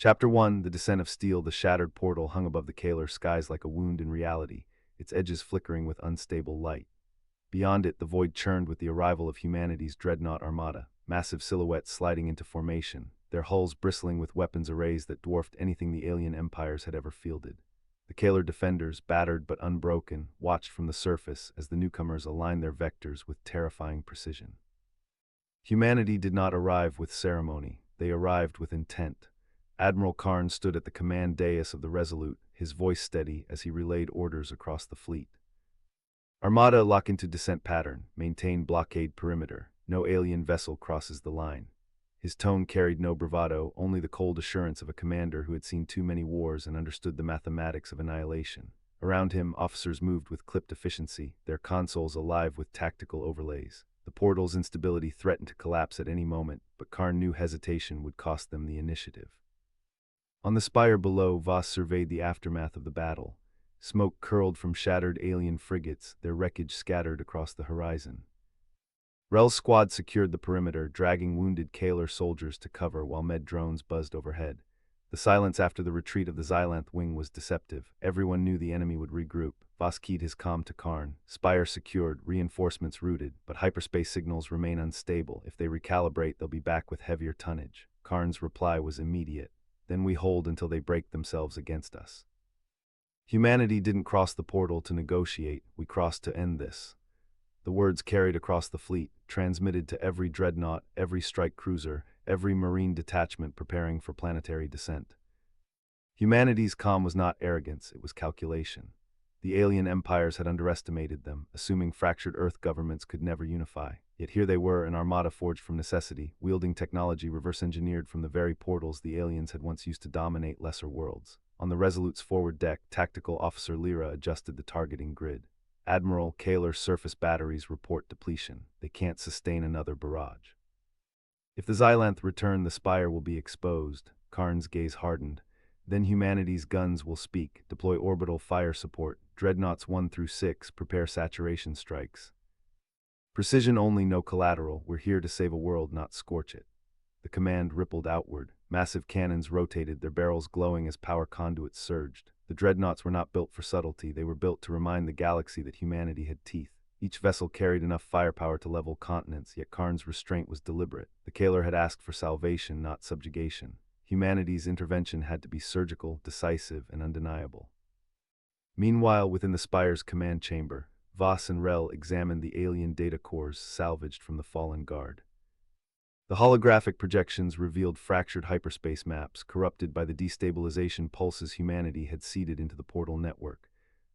Chapter 1, The Descent of Steel. The shattered portal hung above the Kalar skies like a wound in reality, its edges flickering with unstable light. Beyond it, the void churned with the arrival of humanity's Dreadnought Armada, massive silhouettes sliding into formation, their hulls bristling with weapons arrays that dwarfed anything the alien empires had ever fielded. The Kalar defenders, battered but unbroken, watched from the surface as the newcomers aligned their vectors with terrifying precision. Humanity did not arrive with ceremony, they arrived with intent. Admiral Karn stood at the command dais of the Resolute, his voice steady as he relayed orders across the fleet. Armada, lock into descent pattern, maintain blockade perimeter, no alien vessel crosses the line. His tone carried no bravado, only the cold assurance of a commander who had seen too many wars and understood the mathematics of annihilation. Around him, officers moved with clipped efficiency, their consoles alive with tactical overlays. The portal's instability threatened to collapse at any moment, but Karn knew hesitation would cost them the initiative. On the spire below, Voss surveyed the aftermath of the battle. Smoke curled from shattered alien frigates, their wreckage scattered across the horizon. Rel's squad secured the perimeter, dragging wounded Kalar soldiers to cover while med drones buzzed overhead. The silence after the retreat of the Xylanth wing was deceptive. Everyone knew the enemy would regroup. Voss keyed his comm to Karn. Spire secured, reinforcements routed, but hyperspace signals remain unstable. If they recalibrate, they'll be back with heavier tonnage. Karn's reply was immediate. Then we hold until they break themselves against us. Humanity didn't cross the portal to negotiate, we crossed to end this. The words carried across the fleet, transmitted to every dreadnought, every strike cruiser, every marine detachment preparing for planetary descent. Humanity's calm was not arrogance, it was calculation. The alien empires had underestimated them, assuming fractured Earth governments could never unify. Yet here they were, an armada forged from necessity, wielding technology reverse-engineered from the very portals the aliens had once used to dominate lesser worlds. On the Resolute's forward deck, Tactical Officer Lyra adjusted the targeting grid. Admiral, Kalar surface batteries report depletion. They can't sustain another barrage. If the Xylanth return, the spire will be exposed. Karn's gaze hardened. Then humanity's guns will speak. Deploy orbital fire support. Dreadnoughts 1 through 6, prepare saturation strikes. Precision only, no collateral. We're here to save a world, not scorch it. The command rippled outward. Massive cannons rotated, their barrels glowing as power conduits surged. The dreadnoughts were not built for subtlety, they were built to remind the galaxy that humanity had teeth. Each vessel carried enough firepower to level continents, yet Karn's restraint was deliberate. The Kalar had asked for salvation, not subjugation. Humanity's intervention had to be surgical, decisive, and undeniable. Meanwhile, within the spire's command chamber, Voss and Rel examined the alien data cores salvaged from the fallen guard. The holographic projections revealed fractured hyperspace maps, corrupted by the destabilization pulses humanity had seeded into the portal network.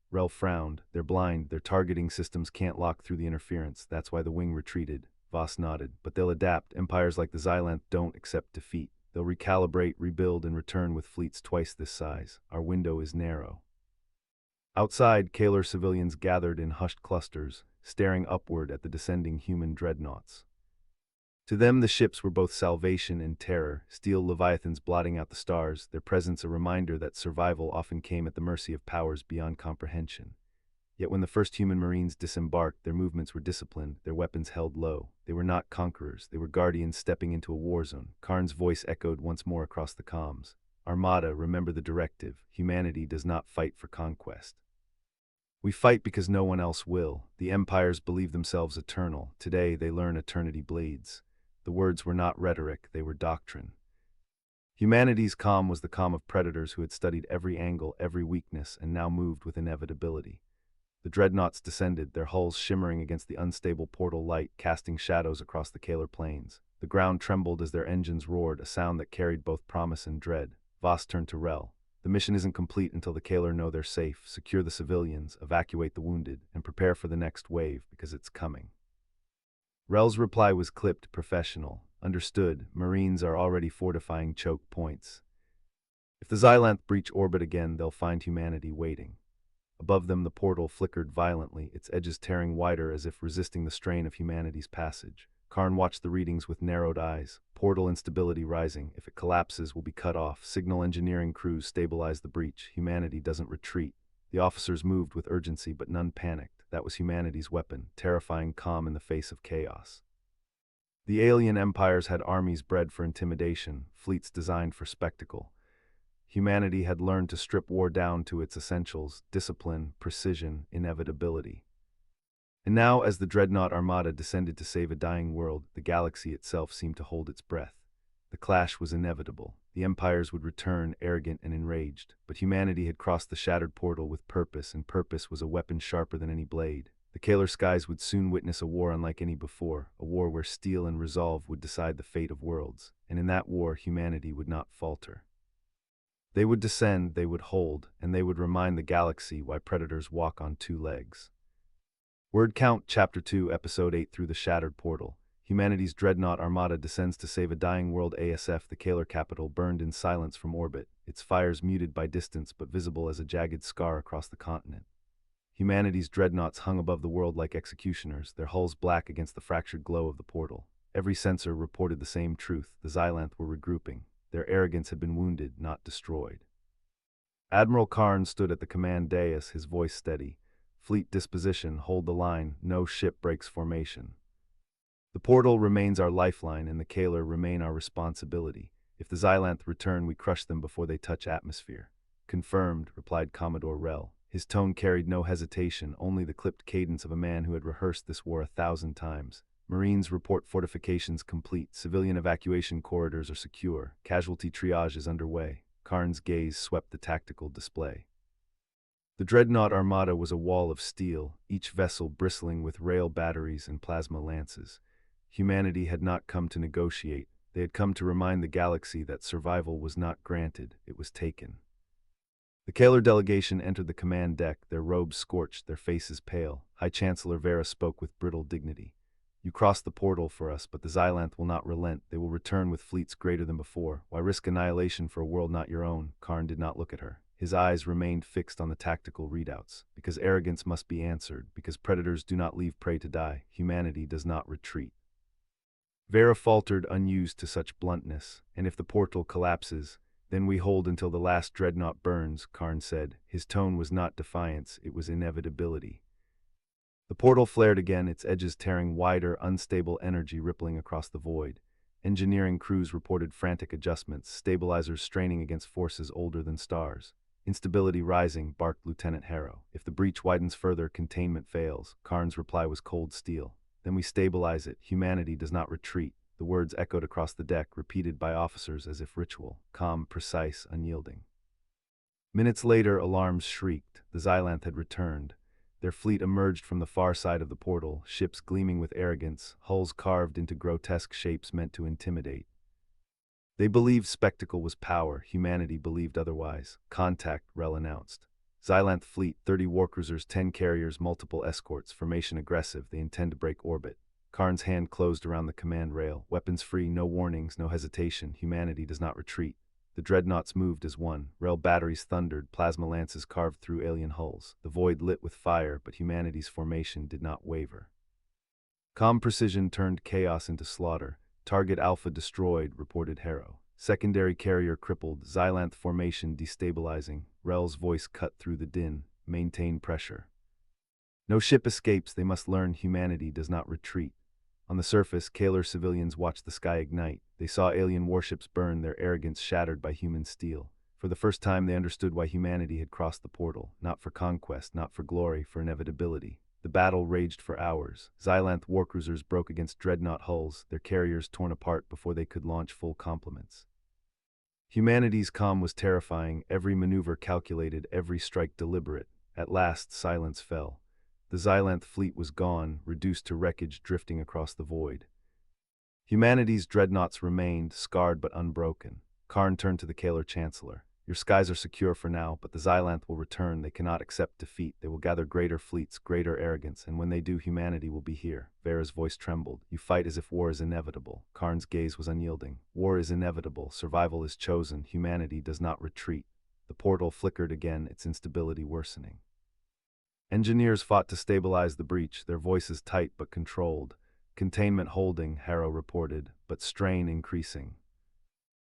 Rel frowned. They're blind, their targeting systems can't lock through the interference, that's why the wing retreated. Voss nodded. But they'll adapt. Empires like the Xylanth don't accept defeat. They'll recalibrate, rebuild, and return with fleets twice this size. Our window is narrow. Outside, Kalar civilians gathered in hushed clusters, staring upward at the descending human dreadnoughts. To them, the ships were both salvation and terror, steel leviathans blotting out the stars, their presence a reminder that survival often came at the mercy of powers beyond comprehension. Yet when the first human marines disembarked, their movements were disciplined, their weapons held low. They were not conquerors, they were guardians stepping into a war zone. Karn's voice echoed once more across the comms. Armada, remember the directive. Humanity does not fight for conquest. We fight because no one else will. The empires believe themselves eternal. Today, they learn eternity bleeds. The words were not rhetoric, they were doctrine. Humanity's calm was the calm of predators who had studied every angle, every weakness, and now moved with inevitability. The dreadnoughts descended, their hulls shimmering against the unstable portal light, casting shadows across the Kalar plains. The ground trembled as their engines roared, a sound that carried both promise and dread. Voss turned to Rel. The mission isn't complete until the Kalar know they're safe. Secure the civilians, evacuate the wounded, and prepare for the next wave, because it's coming. Rel's reply was clipped, professional. Understood, Marines are already fortifying choke points. If the Xylanth breach orbit again, they'll find humanity waiting. Above them, the portal flickered violently, its edges tearing wider as if resisting the strain of humanity's passage. Karn watched the readings with narrowed eyes. Portal instability rising. If it collapses, we'll be cut off. Signal engineering crews stabilize the breach. Humanity doesn't retreat. The officers moved with urgency, but none panicked. That was humanity's weapon, terrifying calm in the face of chaos. The alien empires had armies bred for intimidation, fleets designed for spectacle. Humanity had learned to strip war down to its essentials: discipline, precision, inevitability. And now, as the Dreadnought Armada descended to save a dying world, the galaxy itself seemed to hold its breath. The clash was inevitable. The empires would return, arrogant and enraged. But humanity had crossed the shattered portal with purpose, and purpose was a weapon sharper than any blade. The Kalar skies would soon witness a war unlike any before, a war where steel and resolve would decide the fate of worlds. And in that war, humanity would not falter. They would descend, they would hold, and they would remind the galaxy why predators walk on two legs. Word count, Chapter 2, Episode 8. Through the Shattered Portal. Humanity's Dreadnought Armada descends to save a dying world. ASF, the Kalar capital, burned in silence from orbit, its fires muted by distance but visible as a jagged scar across the continent. Humanity's dreadnoughts hung above the world like executioners, their hulls black against the fractured glow of the portal. Every sensor reported the same truth: the Xylanth were regrouping. Their arrogance had been wounded, not destroyed. Admiral Karn stood at the command dais, his voice steady. Fleet disposition, hold the line, no ship breaks formation. The portal remains our lifeline, and the Kalar remain our responsibility. If the Xylanth return, we crush them before they touch atmosphere. Confirmed, replied Commodore Rel. His tone carried no hesitation, only the clipped cadence of a man who had rehearsed this war 1,000 times. Marines report fortifications complete. Civilian evacuation corridors are secure. Casualty triage is underway. Karn's gaze swept the tactical display. The Dreadnought Armada was a wall of steel, each vessel bristling with rail batteries and plasma lances. Humanity had not come to negotiate. They had come to remind the galaxy that survival was not granted, it was taken. The Kalar delegation entered the command deck, their robes scorched, their faces pale. High Chancellor Vera spoke with brittle dignity. You crossed the portal for us, but the Xylanth will not relent. They will return with fleets greater than before. Why risk annihilation for a world not your own? Karn did not look at her. His eyes remained fixed on the tactical readouts. Because arrogance must be answered, because predators do not leave prey to die, humanity does not retreat. Vera faltered, unused to such bluntness. And if the portal collapses, then we hold until the last dreadnought burns, Karn said. His tone was not defiance, it was inevitability. The portal flared again, its edges tearing wider, unstable energy rippling across the void. Engineering crews reported frantic adjustments, stabilizers straining against forces older than stars. Instability rising, barked Lieutenant Harrow. If the breach widens further, containment fails. Karn's reply was cold steel. Then we stabilize it. Humanity does not retreat. The words echoed across the deck, repeated by officers as if ritual, calm, precise, unyielding. Minutes later, alarms shrieked. The Xylanth had returned. Their fleet emerged from the far side of the portal, ships gleaming with arrogance, hulls carved into grotesque shapes meant to intimidate. They believed spectacle was power. Humanity believed otherwise. Contact, Rel announced. Xylanth fleet, 30 warcruisers, 10 carriers, multiple escorts, formation aggressive. They intend to break orbit. Karn's hand closed around the command rail. Weapons free, no warnings, no hesitation. Humanity does not retreat. The dreadnoughts moved as one. Rail batteries thundered, plasma lances carved through alien hulls. The void lit with fire, but humanity's formation did not waver. Calm precision turned chaos into slaughter. Target Alpha destroyed, reported Harrow. Secondary carrier crippled, Xylanth formation destabilizing. Rel's voice cut through the din. Maintain pressure. No ship escapes, they must learn humanity does not retreat. On the surface, Kalar civilians watched the sky ignite. They saw alien warships burn, their arrogance shattered by human steel. For the first time, they understood why humanity had crossed the portal. Not for conquest, not for glory, for inevitability. The battle raged for hours. Xylanth warcruisers broke against dreadnought hulls, their carriers torn apart before they could launch full complements. Humanity's calm was terrifying, every maneuver calculated, every strike deliberate. At last, silence fell. The Xylanth fleet was gone, reduced to wreckage drifting across the void. Humanity's dreadnoughts remained, scarred but unbroken. Karn turned to the Kalar Chancellor. Your skies are secure for now, but the Xylanth will return. They cannot accept defeat. They will gather greater fleets, greater arrogance, and when they do, humanity will be here. Vera's voice trembled. You fight as if war is inevitable. Karn's gaze was unyielding. War is inevitable. Survival is chosen. Humanity does not retreat. The portal flickered again, its instability worsening. Engineers fought to stabilize the breach, their voices tight but controlled. Containment holding, Harrow reported, but strain increasing.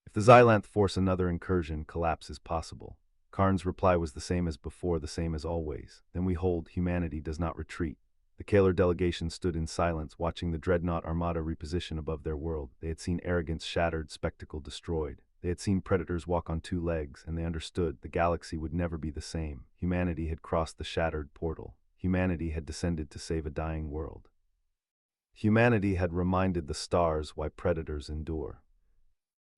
If the Xylanth force another incursion, collapse is possible. Karn's reply was the same as before, the same as always. Then we hold, humanity does not retreat. The Kalar delegation stood in silence, watching the Dreadnought Armada reposition above their world. They had seen arrogance shattered, spectacle destroyed. They had seen predators walk on two legs, and they understood the galaxy would never be the same. Humanity had crossed the shattered portal. Humanity had descended to save a dying world. Humanity had reminded the stars why predators endure.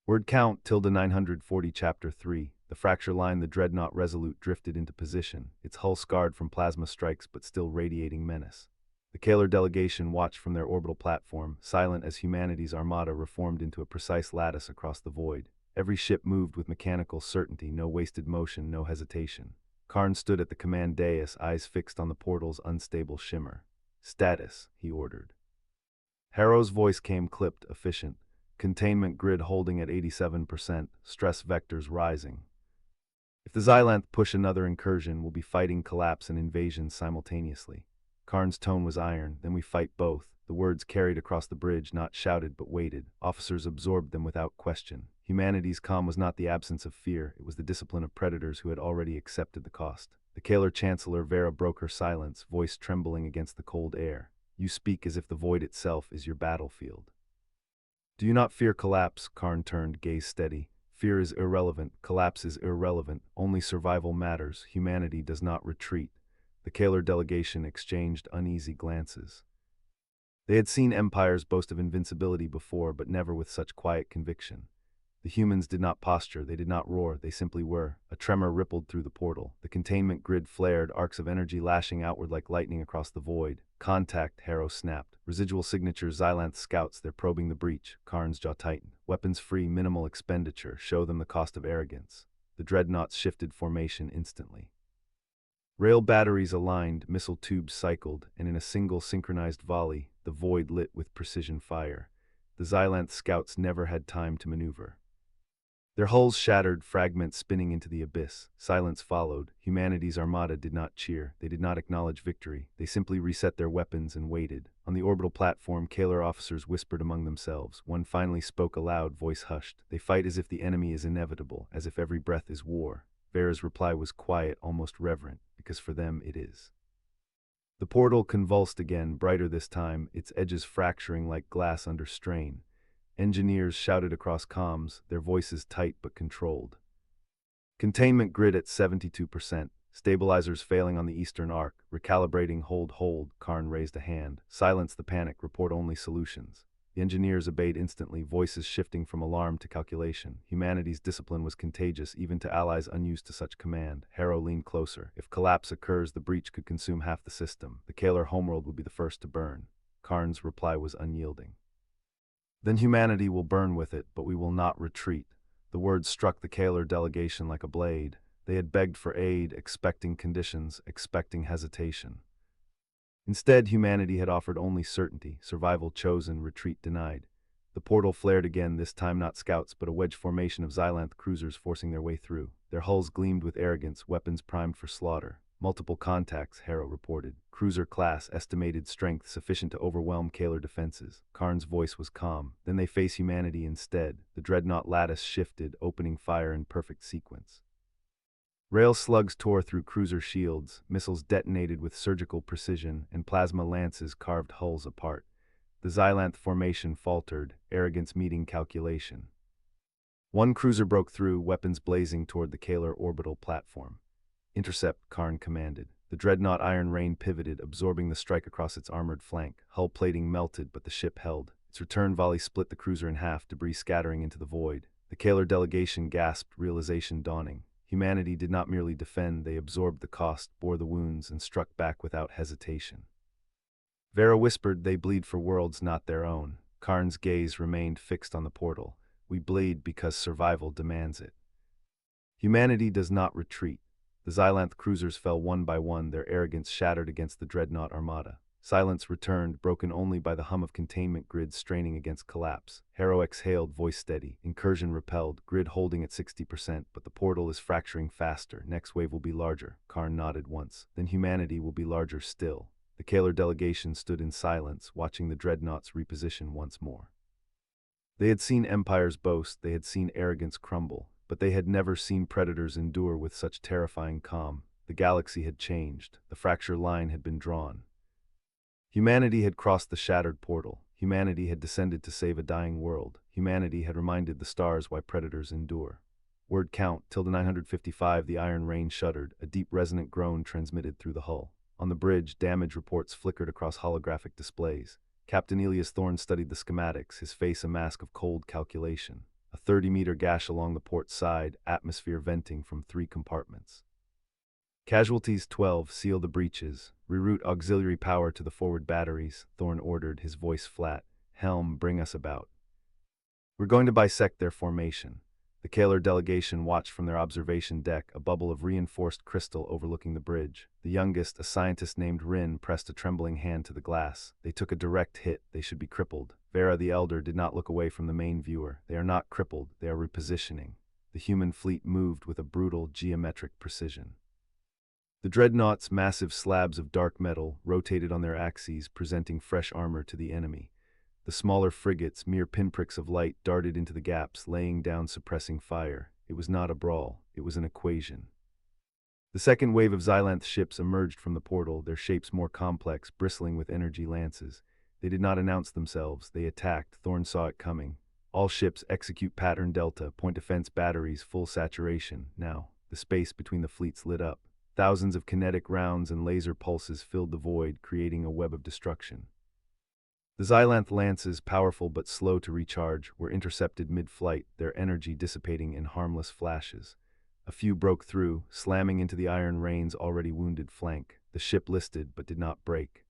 Word count, ~940 Chapter 3. The fracture line, the Dreadnought Resolute drifted into position, its hull scarred from plasma strikes but still radiating menace. The Kaler delegation watched from their orbital platform, silent as humanity's armada reformed into a precise lattice across the void. Every ship moved with mechanical certainty, no wasted motion, no hesitation. Karn stood at the command dais, eyes fixed on the portal's unstable shimmer. "Status," he ordered. Harrow's voice came clipped, efficient. Containment grid holding at 87%, stress vectors rising. If the Xylanth push another incursion, we'll be fighting collapse and invasion simultaneously. Karn's tone was iron. Then we fight both. The words carried across the bridge, not shouted but weighted. Officers absorbed them without question. Humanity's calm was not the absence of fear, it was the discipline of predators who had already accepted the cost. The Kaler Chancellor Vera broke her silence, voice trembling against the cold air. "You speak as if the void itself is your battlefield." "Do you not fear collapse?" Karn turned, gaze steady. "Fear is irrelevant, collapse is irrelevant, only survival matters. Humanity does not retreat." The Kaler delegation exchanged uneasy glances. They had seen empires boast of invincibility before, but never with such quiet conviction. The humans did not posture, they did not roar, they simply were. A tremor rippled through the portal. The containment grid flared, arcs of energy lashing outward like lightning across the void. "Contact," Harrow snapped. "Residual signatures, Xylanth scouts, they're probing the breach." Karn's jaw tightened. "Weapons free, minimal expenditure, show them the cost of arrogance." The dreadnoughts shifted formation instantly. Rail batteries aligned, missile tubes cycled, and in a single synchronized volley, the void lit with precision fire. The Xylanth scouts never had time to maneuver. Their hulls shattered, fragments spinning into the abyss. Silence followed. Humanity's armada did not cheer. They did not acknowledge victory. They simply reset their weapons and waited. On the orbital platform, Kaler officers whispered among themselves. One finally spoke aloud, voice hushed. "They fight as if the enemy is inevitable, as if every breath is war." Vera's reply was quiet, almost reverent, because for them it is. The portal convulsed again, brighter this time, its edges fracturing like glass under strain. Engineers shouted across comms, their voices tight but controlled. Containment grid at 72%. Stabilizers failing on the eastern arc. Recalibrating, hold. Karn raised a hand. "Silence the panic, report only solutions." The engineers obeyed instantly, voices shifting from alarm to calculation. Humanity's discipline was contagious, even to allies unused to such command. Harrow leaned closer. "If collapse occurs, the breach could consume half the system. The Kaler homeworld would be the first to burn." Karn's reply was unyielding. "Then humanity will burn with it, but we will not retreat." The words struck the Kaler delegation like a blade. They had begged for aid, expecting conditions, expecting hesitation. Instead, humanity had offered only certainty, survival chosen, retreat denied. The portal flared again, this time not scouts, but a wedge formation of Xylanth cruisers forcing their way through. Their hulls gleamed with arrogance, weapons primed for slaughter. "Multiple contacts," Harrow reported. "Cruiser class, estimated strength sufficient to overwhelm Kaler defenses." Karn's voice was calm. "Then they face humanity instead." The dreadnought lattice shifted, opening fire in perfect sequence. Rail slugs tore through cruiser shields, missiles detonated with surgical precision, and plasma lances carved hulls apart. The Xylanth formation faltered, arrogance meeting calculation. One cruiser broke through, weapons blazing toward the Kaler orbital platform. "Intercept," Karn commanded. The dreadnought Iron Rain pivoted, absorbing the strike across its armored flank. Hull plating melted, but the ship held. Its return volley split the cruiser in half, debris scattering into the void. The Kaler delegation gasped, realization dawning. Humanity did not merely defend, they absorbed the cost, bore the wounds, and struck back without hesitation. Vera whispered, "They bleed for worlds not their own." Karn's gaze remained fixed on the portal. "We bleed because survival demands it." Humanity does not retreat. The Xylanth cruisers fell one by one, their arrogance shattered against the Dreadnought Armada. Silence returned, broken only by the hum of containment grids straining against collapse. Harrow exhaled, voice steady. "Incursion repelled, grid holding at 60%, but the portal is fracturing faster. Next wave will be larger." Karn nodded once. "Then humanity will be larger still." The Kaler delegation stood in silence, watching the dreadnoughts reposition once more. They had seen empires boast, they had seen arrogance crumble, but they had never seen predators endure with such terrifying calm. The galaxy had changed. The fracture line had been drawn. Humanity had crossed the shattered portal. Humanity had descended to save a dying world. Humanity had reminded the stars why predators endure. Word count, tilde 955, the iron rain shuddered, a deep resonant groan transmitted through the hull. On the bridge, damage reports flickered across holographic displays. Captain Elias Thorne studied the schematics, his face a mask of cold calculation. A 30-meter gash along the port side, atmosphere venting from 3 compartments. Casualties 12, seal the breaches. Reroute auxiliary power to the forward batteries, Thorne ordered, his voice flat. Helm, bring us about. We're going to bisect their formation. The Kaler delegation watched from their observation deck, a bubble of reinforced crystal overlooking the bridge. The youngest, a scientist named Rin, pressed a trembling hand to the glass. They took a direct hit. They should be crippled. Vera the elder did not look away from the main viewer. They are not crippled. They are repositioning. The human fleet moved with a brutal, geometric precision. The dreadnoughts, massive slabs of dark metal, rotated on their axes, presenting fresh armor to the enemy. The smaller frigates, mere pinpricks of light, darted into the gaps, laying down suppressing fire. It was not a brawl, it was an equation. The second wave of Xylanth ships emerged from the portal, their shapes more complex, bristling with energy lances. They did not announce themselves, they attacked. Thorne saw it coming. All ships execute pattern delta, point defense batteries, full saturation. Now, the space between the fleets lit up. Thousands of kinetic rounds and laser pulses filled the void, creating a web of destruction. The Xylanth lances, powerful but slow to recharge, were intercepted mid-flight, their energy dissipating in harmless flashes. A few broke through, slamming into the iron rain's already wounded flank. The ship listed but did not break.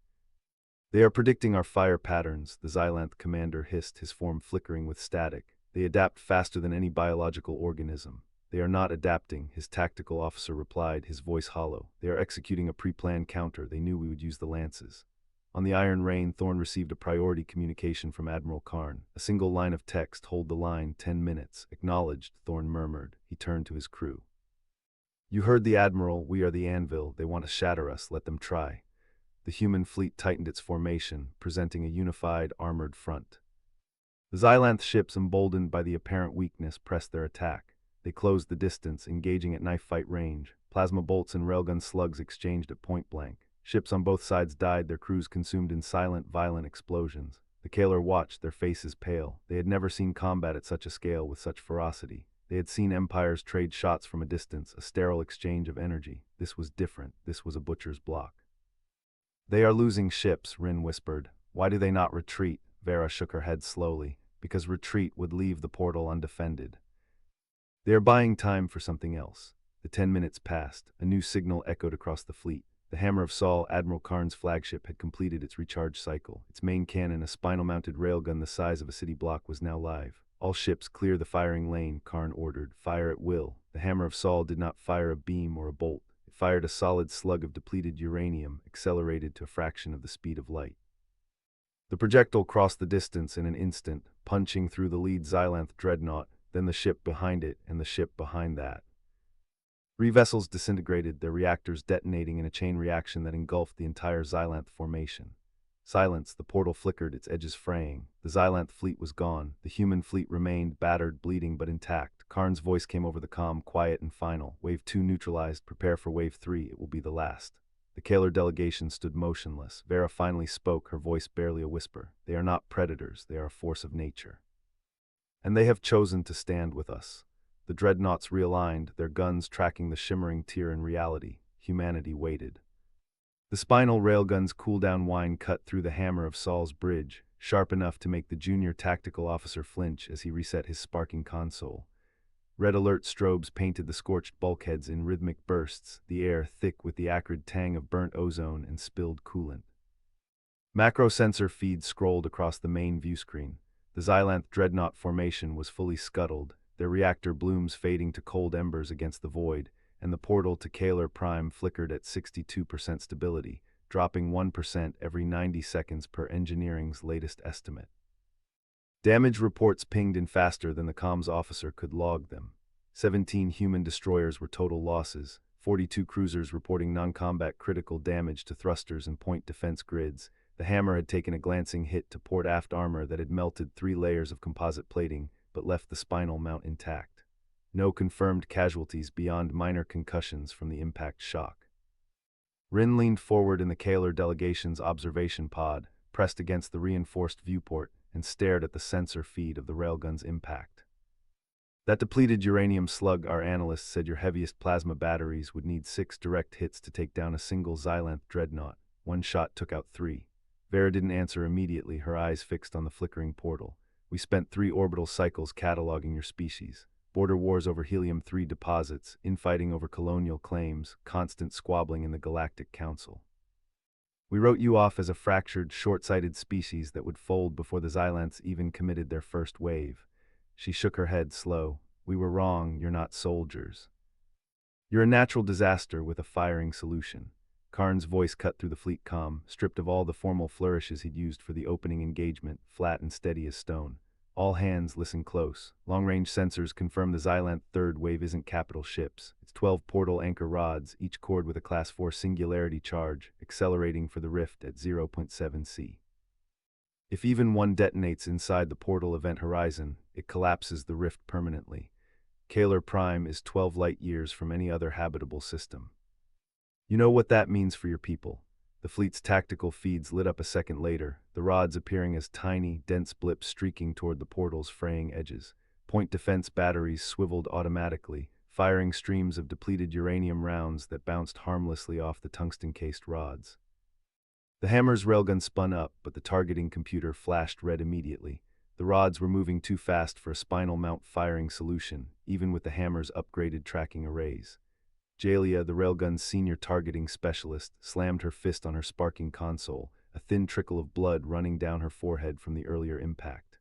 They are predicting our fire patterns, the Xylanth commander hissed, his form flickering with static. They adapt faster than any biological organism. They are not adapting, his tactical officer replied, his voice hollow. They are executing a pre-planned counter. They knew we would use the lances. On the Iron Rain, Thorne received a priority communication from Admiral Karn. A single line of text, hold the line, 10 minutes. Acknowledged, Thorne murmured. He turned to his crew. You heard the Admiral, we are the Anvil. They want to shatter us, let them try. The human fleet tightened its formation, presenting a unified, armored front. The Xylanth ships, emboldened by the apparent weakness, pressed their attack. They closed the distance, engaging at knife-fight range. Plasma bolts and railgun slugs exchanged at point blank. Ships on both sides died, their crews consumed in silent, violent explosions. The Kaler watched, their faces pale. They had never seen combat at such a scale with such ferocity. They had seen empires trade shots from a distance, a sterile exchange of energy. This was different. This was a butcher's block. They are losing ships, Rin whispered. Why do they not retreat? Vera shook her head slowly. Because retreat would leave the portal undefended. They are buying time for something else. The 10 minutes passed. A new signal echoed across the fleet. The Hammer of Saul, Admiral Karn's flagship, had completed its recharge cycle. Its main cannon, a spinal-mounted railgun the size of a city block, was now live. All ships clear the firing lane, Karn ordered. Fire at will. The Hammer of Saul did not fire a beam or a bolt. It fired a solid slug of depleted uranium, accelerated to a fraction of the speed of light. The projectile crossed the distance in an instant, punching through the lead Xylanth dreadnought, then the ship behind it, and the ship behind that. 3 vessels disintegrated, their reactors detonating in a chain reaction that engulfed the entire Xylanth formation. Silence, the portal flickered, its edges fraying. The Xylanth fleet was gone. The human fleet remained, battered, bleeding, but intact. Karn's voice came over the comm, quiet and final. Wave 2 neutralized, prepare for Wave 3, it will be the last. The Kaler delegation stood motionless. Vera finally spoke, her voice barely a whisper. They are not predators, they are a force of nature. And they have chosen to stand with us. The dreadnoughts realigned, their guns tracking the shimmering tier in reality. Humanity waited. The spinal railgun's cooldown whine cut through the Hammer of Saul's bridge, sharp enough to make the junior tactical officer flinch as he reset his sparking console. Red alert strobes painted the scorched bulkheads in rhythmic bursts, the air thick with the acrid tang of burnt ozone and spilled coolant. Macro sensor feeds scrolled across the main view screen. The Xylanth dreadnought formation was fully scuttled, their reactor blooms fading to cold embers against the void, and the portal to Kaler Prime flickered at 62% stability, dropping 1% every 90 seconds per engineering's latest estimate. Damage reports pinged in faster than the comms officer could log them. 17 human destroyers were total losses, 42 cruisers reporting non-combat critical damage to thrusters and point defense grids. The Hammer had taken a glancing hit to port aft armor that had melted 3 layers of composite plating, but left the spinal mount intact. No confirmed casualties beyond minor concussions from the impact shock. Rin leaned forward in the Kaler delegation's observation pod, pressed against the reinforced viewport and stared at the sensor feed of the railgun's impact. That depleted uranium slug, our analyst said your heaviest plasma batteries would need 6 direct hits to take down a single Xylanth dreadnought. One shot took out 3. Vera didn't answer immediately, her eyes fixed on the flickering portal. We spent 3 orbital cycles cataloging your species. Border wars over helium-3 deposits, infighting over colonial claims, constant squabbling in the Galactic Council. We wrote you off as a fractured, short-sighted species that would fold before the Xylanths even committed their first wave. She shook her head slow. We were wrong, you're not soldiers. You're a natural disaster with a firing solution. Karn's voice cut through the fleet comm, stripped of all the formal flourishes he'd used for the opening engagement, flat and steady as stone. All hands listen close. Long-range sensors confirm the Xylanth third wave isn't capital ships. It's 12 portal anchor rods, each cored with a Class 4 singularity charge, accelerating for the rift at 0.7 C. If even one detonates inside the portal event horizon, it collapses the rift permanently. Kalar Prime is 12 light years from any other habitable system. You know what that means for your people. The fleet's tactical feeds lit up a second later, the rods appearing as tiny, dense blips streaking toward the portal's fraying edges. Point defense batteries swiveled automatically, firing streams of depleted uranium rounds that bounced harmlessly off the tungsten-cased rods. The hammer's railgun spun up, but the targeting computer flashed red immediately. The rods were moving too fast for a spinal mount firing solution, even with the hammer's upgraded tracking arrays. Jalia, the railgun's senior targeting specialist, slammed her fist on her sparking console, a thin trickle of blood running down her forehead from the earlier impact.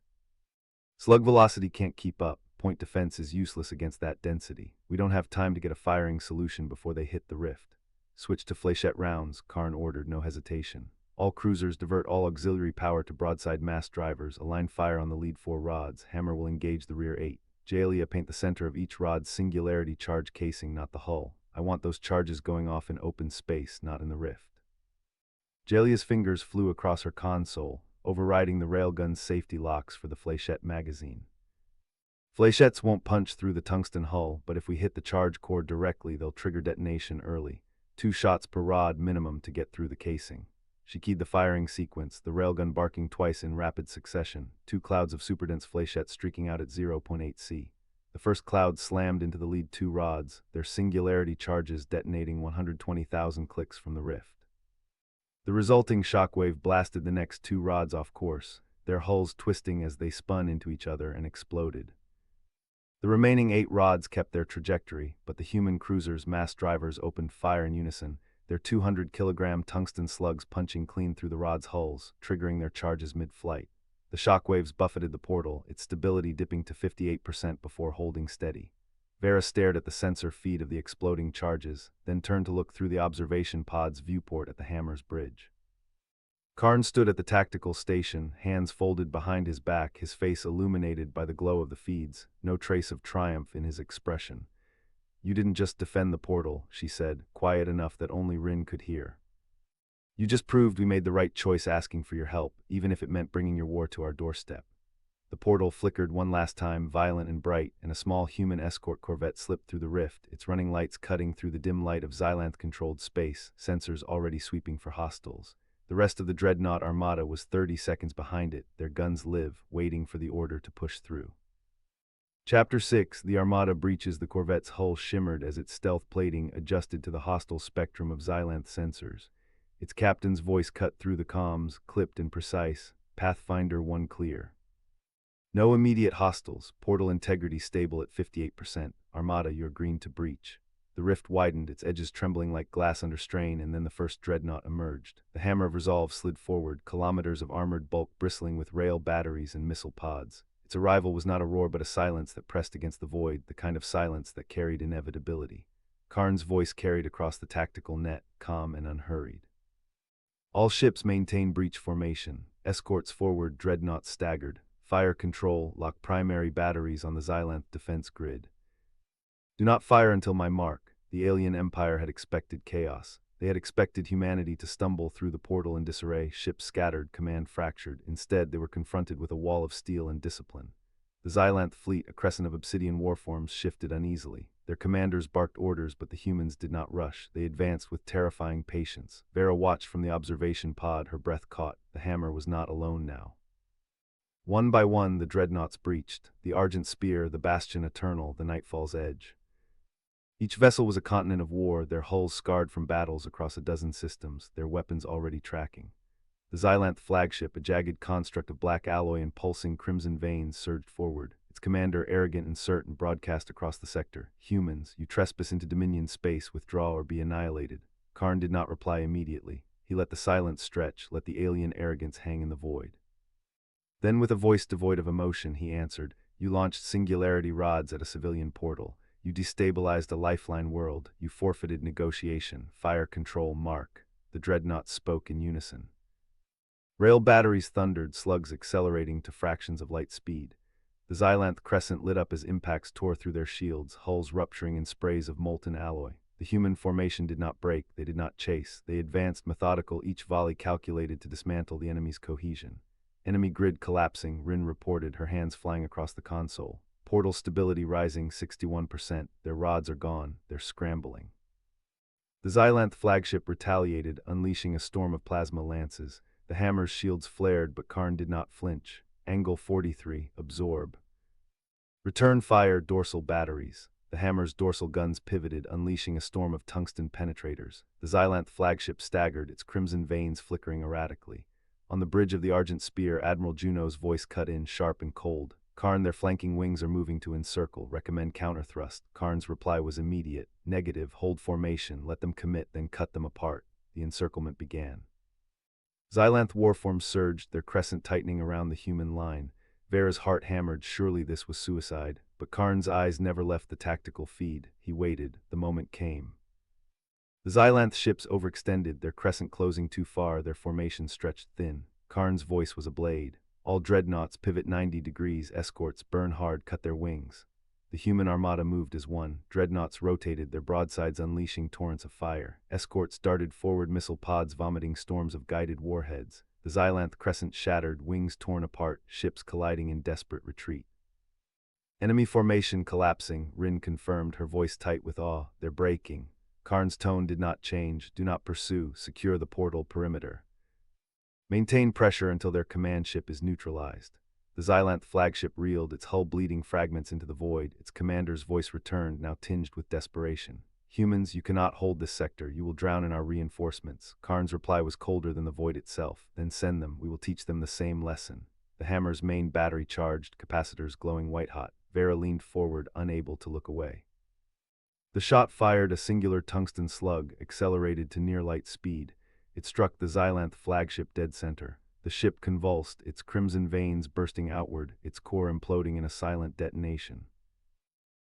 Slug velocity can't keep up. Point defense is useless against that density. We don't have time to get a firing solution before they hit the rift. Switch to flechette rounds, Karn ordered, no hesitation. All cruisers divert all auxiliary power to broadside mass drivers, align fire on the lead 4 rods, hammer will engage the rear 8. Jalia, paint the center of each rod's singularity charge casing, not the hull. I want those charges going off in open space, not in the rift. Jalia's fingers flew across her console, overriding the railgun's safety locks for the flechette magazine. Flechettes won't punch through the tungsten hull, but if we hit the charge core directly, they'll trigger detonation early. 2 shots per rod minimum to get through the casing. She keyed the firing sequence, the railgun barking twice in rapid succession, 2 clouds of superdense flechettes streaking out at 0.8 C. The first cloud slammed into the lead 2 rods, their singularity charges detonating 120,000 clicks from the rift. The resulting shockwave blasted the next 2 rods off course, their hulls twisting as they spun into each other and exploded. The remaining 8 rods kept their trajectory, but the human cruiser's mass drivers opened fire in unison, their 200-kilogram tungsten slugs punching clean through the rods' hulls, triggering their charges mid-flight. The shockwaves buffeted the portal, its stability dipping to 58% before holding steady. Vera stared at the sensor feed of the exploding charges, then turned to look through the observation pod's viewport at the hammer's bridge. Karn stood at the tactical station, hands folded behind his back, his face illuminated by the glow of the feeds, no trace of triumph in his expression. You didn't just defend the portal, she said, quiet enough that only Rin could hear. You just proved we made the right choice asking for your help, even if it meant bringing your war to our doorstep. The portal flickered one last time, violent and bright, and a small human escort corvette slipped through the rift, its running lights cutting through the dim light of Xylanth-controlled space, sensors already sweeping for hostiles. The rest of the Dreadnought Armada was 30 seconds behind it, their guns live, waiting for the order to push through. Chapter 6, the Armada breaches. The corvette's hull shimmered as its stealth plating adjusted to the hostile spectrum of Xylanth sensors. Its captain's voice cut through the comms, clipped and precise, Pathfinder 1 clear. No immediate hostiles, portal integrity stable at 58%, Armada, you're green to breach. The rift widened, its edges trembling like glass under strain, and then the first dreadnought emerged. The hammer of resolve slid forward, kilometers of armored bulk bristling with rail batteries and missile pods. Its arrival was not a roar but a silence that pressed against the void, the kind of silence that carried inevitability. Karn's voice carried across the tactical net, calm and unhurried. All ships maintain breach formation. Escorts forward, dreadnoughts staggered. Fire control, lock primary batteries on the Xylanth defense grid. Do not fire until my mark. The alien empire had expected chaos. They had expected humanity to stumble through the portal in disarray, ships scattered, command fractured. Instead, they were confronted with a wall of steel and discipline. The Xylanth fleet, a crescent of obsidian warforms, shifted uneasily. Their commanders barked orders, but the humans did not rush. They advanced with terrifying patience. Vera watched from the observation pod, her breath caught. The hammer was not alone now. One by one, the dreadnoughts breached. The Argent Spear, the Bastion Eternal, the Nightfall's Edge. Each vessel was a continent of war, their hulls scarred from battles across a dozen systems, their weapons already tracking. The Xylanth flagship, a jagged construct of black alloy and pulsing crimson veins, surged forward. Its commander, arrogant and certain, broadcast across the sector. "Humans, you trespass into Dominion space, withdraw or be annihilated." Karn did not reply immediately. He let the silence stretch, let the alien arrogance hang in the void. Then, with a voice devoid of emotion, he answered, "You launched singularity rods at a civilian portal. You destabilized a lifeline world. You forfeited negotiation. Fire control mark." The dreadnoughts spoke in unison. Rail batteries thundered, slugs accelerating to fractions of light speed. The Xylanth crescent lit up as impacts tore through their shields, hulls rupturing in sprays of molten alloy. The human formation did not break, they did not chase. They advanced methodical, each volley calculated to dismantle the enemy's cohesion. Enemy grid collapsing, Rin reported, her hands flying across the console. Portal stability rising 61%. Their rods are gone. They're scrambling. The Xylanth flagship retaliated, unleashing a storm of plasma lances. The hammer's shields flared, but Karn did not flinch. Angle 43, absorb. Return fire, dorsal batteries. The hammer's dorsal guns pivoted, unleashing a storm of tungsten penetrators. The Xylanth flagship staggered, its crimson veins flickering erratically. On the bridge of the Argent Spear, Admiral Juno's voice cut in, sharp and cold. "Karn, their flanking wings are moving to encircle. Recommend counterthrust." Karn's reply was immediate. "Negative. Hold formation. Let them commit, then cut them apart." The encirclement began. Xylanth warforms surged, their crescent tightening around the human line. Vera's heart hammered, surely this was suicide. But Karn's eyes never left the tactical feed. He waited. The moment came. The Xylanth ships overextended, their crescent closing too far, their formation stretched thin. Karn's voice was a blade. "All dreadnoughts pivot 90 degrees, escorts burn hard, cut their wings." The human armada moved as one. Dreadnoughts rotated, their broadsides unleashing torrents of fire. Escorts darted forward, missile pods vomiting storms of guided warheads. The Xylanth crescent shattered, wings torn apart, ships colliding in desperate retreat. Enemy formation collapsing, Rin confirmed, her voice tight with awe. "They're breaking." Karn's tone did not change. "Do not pursue. Secure the portal perimeter. Maintain pressure until their command ship is neutralized." The Xylanth flagship reeled, its hull bleeding fragments into the void. Its commander's voice returned, now tinged with desperation. "Humans, you cannot hold this sector. You will drown in our reinforcements." Karn's reply was colder than the void itself. "Then send them. We will teach them the same lesson." The hammer's main battery charged, capacitors glowing white-hot. Vera leaned forward, unable to look away. The shot fired a singular tungsten slug, accelerated to near-light speed. It struck the Xylanth flagship dead center. The ship convulsed, its crimson veins bursting outward, its core imploding in a silent detonation.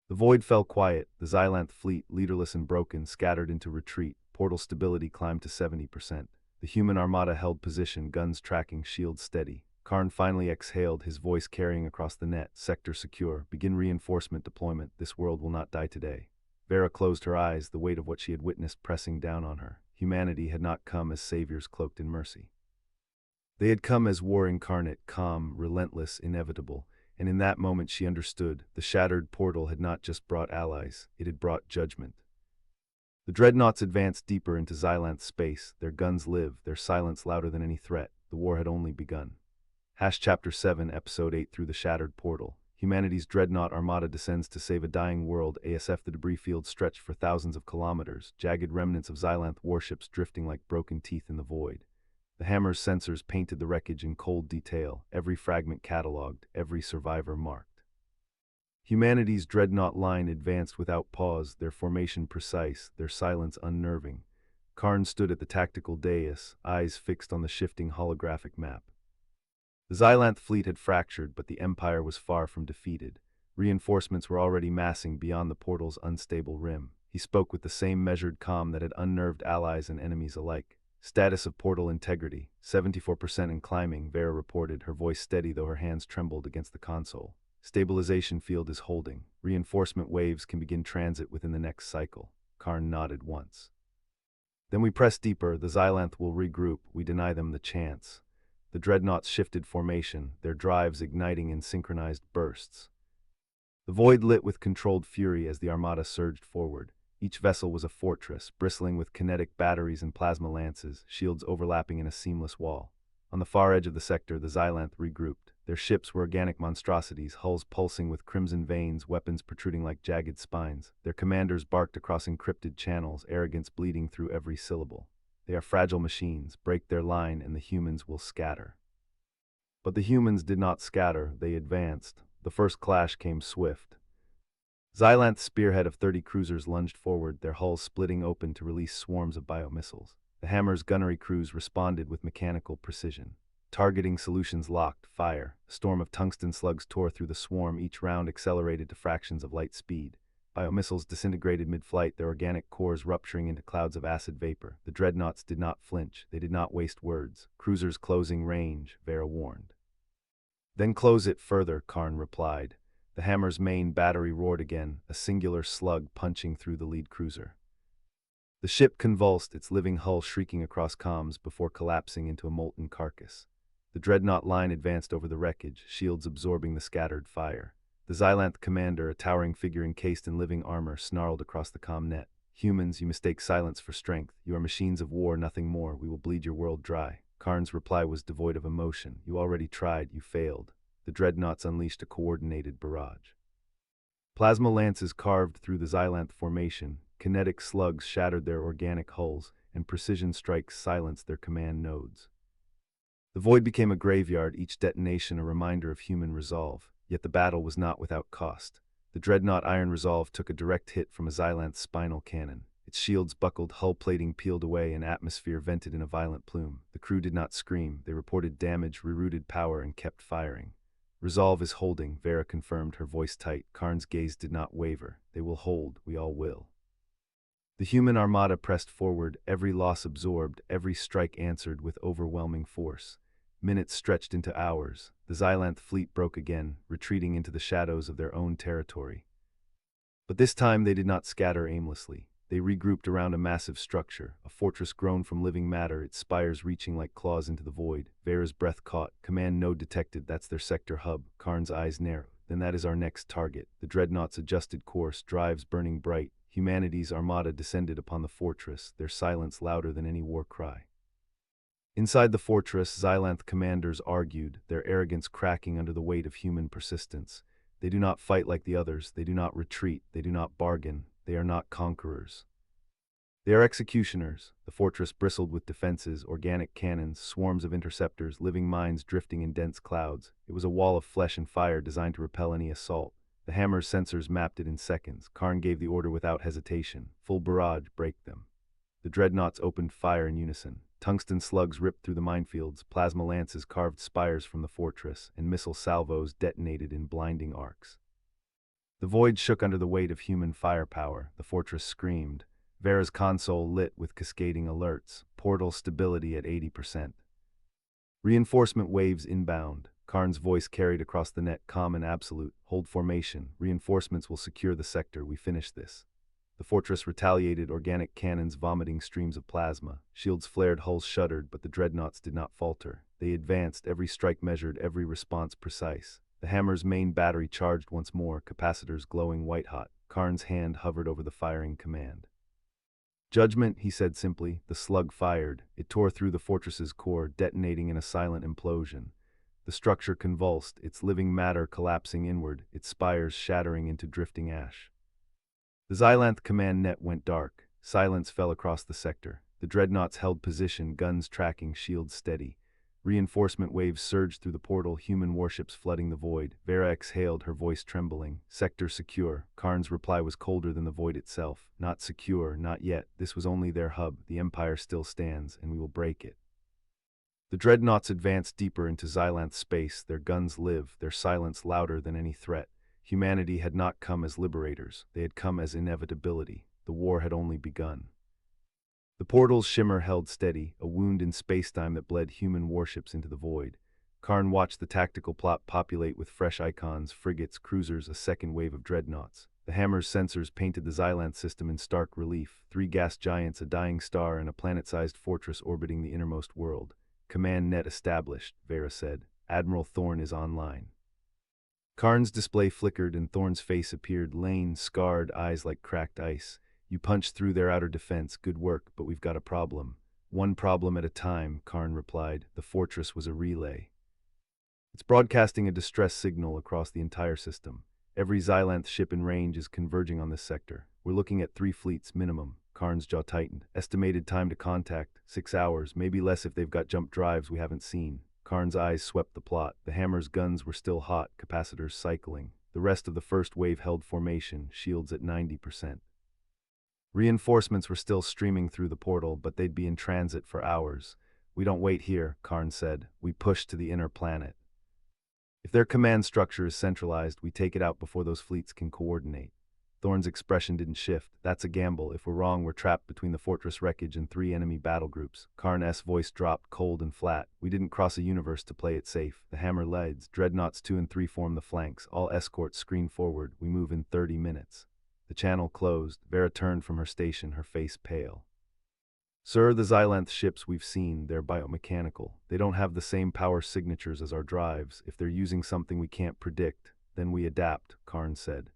The void fell quiet. The Xylanth fleet, leaderless and broken, scattered into retreat. Portal stability climbed to 70%. The human armada held position, guns tracking, shields steady. Karn finally exhaled, his voice carrying across the net. "Sector secure. Begin reinforcement deployment. This world will not die today." Vera closed her eyes, the weight of what she had witnessed pressing down on her. Humanity had not come as saviors cloaked in mercy. They had come as war incarnate, calm, relentless, inevitable, and in that moment she understood. The shattered portal had not just brought allies, it had brought judgment. The dreadnoughts advanced deeper into Xylanth space, their guns live, their silence louder than any threat. The war had only begun. Chapter 7, Episode 8, Through the Shattered Portal. Humanity's Dreadnought Armada descends to save a dying world. ASF. The debris field stretched for thousands of kilometers, jagged remnants of Xylanth warships drifting like broken teeth in the void. The hammer's sensors painted the wreckage in cold detail, every fragment catalogued, every survivor marked. Humanity's dreadnought line advanced without pause, their formation precise, their silence unnerving. Karn stood at the tactical dais, eyes fixed on the shifting holographic map. The Xylanth fleet had fractured, but the Empire was far from defeated. Reinforcements were already massing beyond the portal's unstable rim. He spoke with the same measured calm that had unnerved allies and enemies alike. "Status of portal integrity, 74% and climbing," Vera reported, her voice steady though her hands trembled against the console. "Stabilization field is holding. Reinforcement waves can begin transit within the next cycle." Karn nodded once. "Then we press deeper. The Xylanth will regroup. We deny them the chance." The dreadnoughts shifted formation, their drives igniting in synchronized bursts. The void lit with controlled fury as the armada surged forward. Each vessel was a fortress, bristling with kinetic batteries and plasma lances, shields overlapping in a seamless wall. On the far edge of the sector, the Xylanth regrouped. Their ships were organic monstrosities, hulls pulsing with crimson veins, weapons protruding like jagged spines. Their commanders barked across encrypted channels, arrogance bleeding through every syllable. They are fragile machines. Break their line and the humans will scatter. But the humans did not scatter, they advanced. The first clash came swift. Xylanth's spearhead of 30 cruisers lunged forward, their hulls splitting open to release swarms of biomissiles. The Hammer's gunnery crews responded with mechanical precision. Targeting solutions locked, fire. A storm of tungsten slugs tore through the swarm, each round accelerated to fractions of light speed. Biomissiles disintegrated mid-flight, their organic cores rupturing into clouds of acid vapor. The dreadnoughts did not flinch, they did not waste words. Cruisers closing range, Vera warned. Then close it further, Karn replied. The Hammer's main battery roared again, a singular slug punching through the lead cruiser. The ship convulsed, its living hull shrieking across comms before collapsing into a molten carcass. The dreadnought line advanced over the wreckage, shields absorbing the scattered fire. The Xylanth commander, a towering figure encased in living armor, snarled across the comm net. Humans, you mistake silence for strength. You are machines of war, nothing more. We will bleed your world dry. Karn's reply was devoid of emotion. You already tried, you failed. The dreadnoughts unleashed a coordinated barrage. Plasma lances carved through the Xylanth formation, kinetic slugs shattered their organic hulls, and precision strikes silenced their command nodes. The void became a graveyard, each detonation a reminder of human resolve, yet the battle was not without cost. The dreadnought Iron Resolve took a direct hit from a Xylanth spinal cannon. Its shields buckled, hull plating peeled away, and atmosphere vented in a violent plume. The crew did not scream, they reported damage, rerouted power, and kept firing. Resolve is holding, Vera confirmed, her voice tight. Karn's gaze did not waver. They will hold, we all will. The human armada pressed forward, every loss absorbed, every strike answered with overwhelming force. Minutes stretched into hours. The Xylanth fleet broke again, retreating into the shadows of their own territory. But this time they did not scatter aimlessly. They regrouped around a massive structure, a fortress grown from living matter, its spires reaching like claws into the void. Vera's breath caught. Command node detected, that's their sector hub. Karn's eyes narrowed. Then that is our next target. The dreadnoughts adjusted course, drives burning bright. Humanity's armada descended upon the fortress, their silence louder than any war cry. Inside the fortress, Xylanth commanders argued, their arrogance cracking under the weight of human persistence. They do not fight like the others, they do not retreat, they do not bargain. They are not conquerors. They are executioners. The fortress bristled with defenses, organic cannons, swarms of interceptors, living mines drifting in dense clouds. It was a wall of flesh and fire designed to repel any assault. The Hammer's sensors mapped it in seconds. Karn gave the order without hesitation. Full barrage, break them. The dreadnoughts opened fire in unison. Tungsten slugs ripped through the minefields, plasma lances carved spires from the fortress, and missile salvos detonated in blinding arcs. The void shook under the weight of human firepower. The fortress screamed. Vera's console lit with cascading alerts. Portal stability at 80%. Reinforcement waves inbound. Karn's voice carried across the net, calm and absolute. Hold formation. Reinforcements will secure the sector. We finish this. The fortress retaliated, organic cannons vomiting streams of plasma. Shields flared, hulls shuddered, but the dreadnoughts did not falter. They advanced, every strike measured, every response precise. The Hammer's main battery charged once more, capacitors glowing white-hot. Karn's hand hovered over the firing command. Judgment, he said simply. The slug fired. It tore through the fortress's core, detonating in a silent implosion. The structure convulsed, its living matter collapsing inward, its spires shattering into drifting ash. The Xylanth command net went dark. Silence fell across the sector. The dreadnoughts held position, guns tracking, shields steady. Reinforcement waves surged through the portal, human warships flooding the void. Vera exhaled, her voice trembling. Sector secure. Karn's reply was colder than the void itself. Not secure, not yet. This was only their hub. The Empire still stands, and we will break it. The dreadnoughts advanced deeper into Xylanth space. Their guns live, their silence louder than any threat. Humanity had not come as liberators. They had come as inevitability. The war had only begun. The portal's shimmer held steady, a wound in spacetime that bled human warships into the void. Karn watched the tactical plot populate with fresh icons, frigates, cruisers, a second wave of dreadnoughts. The Hammer's sensors painted the Xylanth system in stark relief. 3 gas giants, a dying star, and a planet-sized fortress orbiting the innermost world. Command net established, Vera said. Admiral Thorne is online. Karn's display flickered and Thorn's face appeared, lean, scarred, eyes like cracked ice. You punched through their outer defense, good work, but we've got a problem. One problem at a time, Karn replied. The fortress was a relay. It's broadcasting a distress signal across the entire system. Every Xylanth ship in range is converging on this sector. We're looking at 3 fleets minimum. Karn's jaw tightened. Estimated time to contact, 6 hours, maybe less if they've got jump drives we haven't seen. Karn's eyes swept the plot. The Hammer's guns were still hot, capacitors cycling. The rest of the first wave held formation, shields at 90%. Reinforcements were still streaming through the portal, but they'd be in transit for hours. We don't wait here, Karn said. We push to the inner planet. If their command structure is centralized, we take it out before those fleets can coordinate. Thorn's expression didn't shift. That's a gamble. If we're wrong, we're trapped between the fortress wreckage and 3 enemy battle groups. Karn's voice dropped, cold and flat. We didn't cross a universe to play it safe. The Hammer leads. Dreadnoughts 2 and 3 form the flanks. All escorts screen forward. We move in 30 minutes. The channel closed. Vera turned from her station, her face pale. Sir, the Xylanth ships we've seen, they're biomechanical. They don't have the same power signatures as our drives. If they're using something we can't predict, then we adapt, Karn said.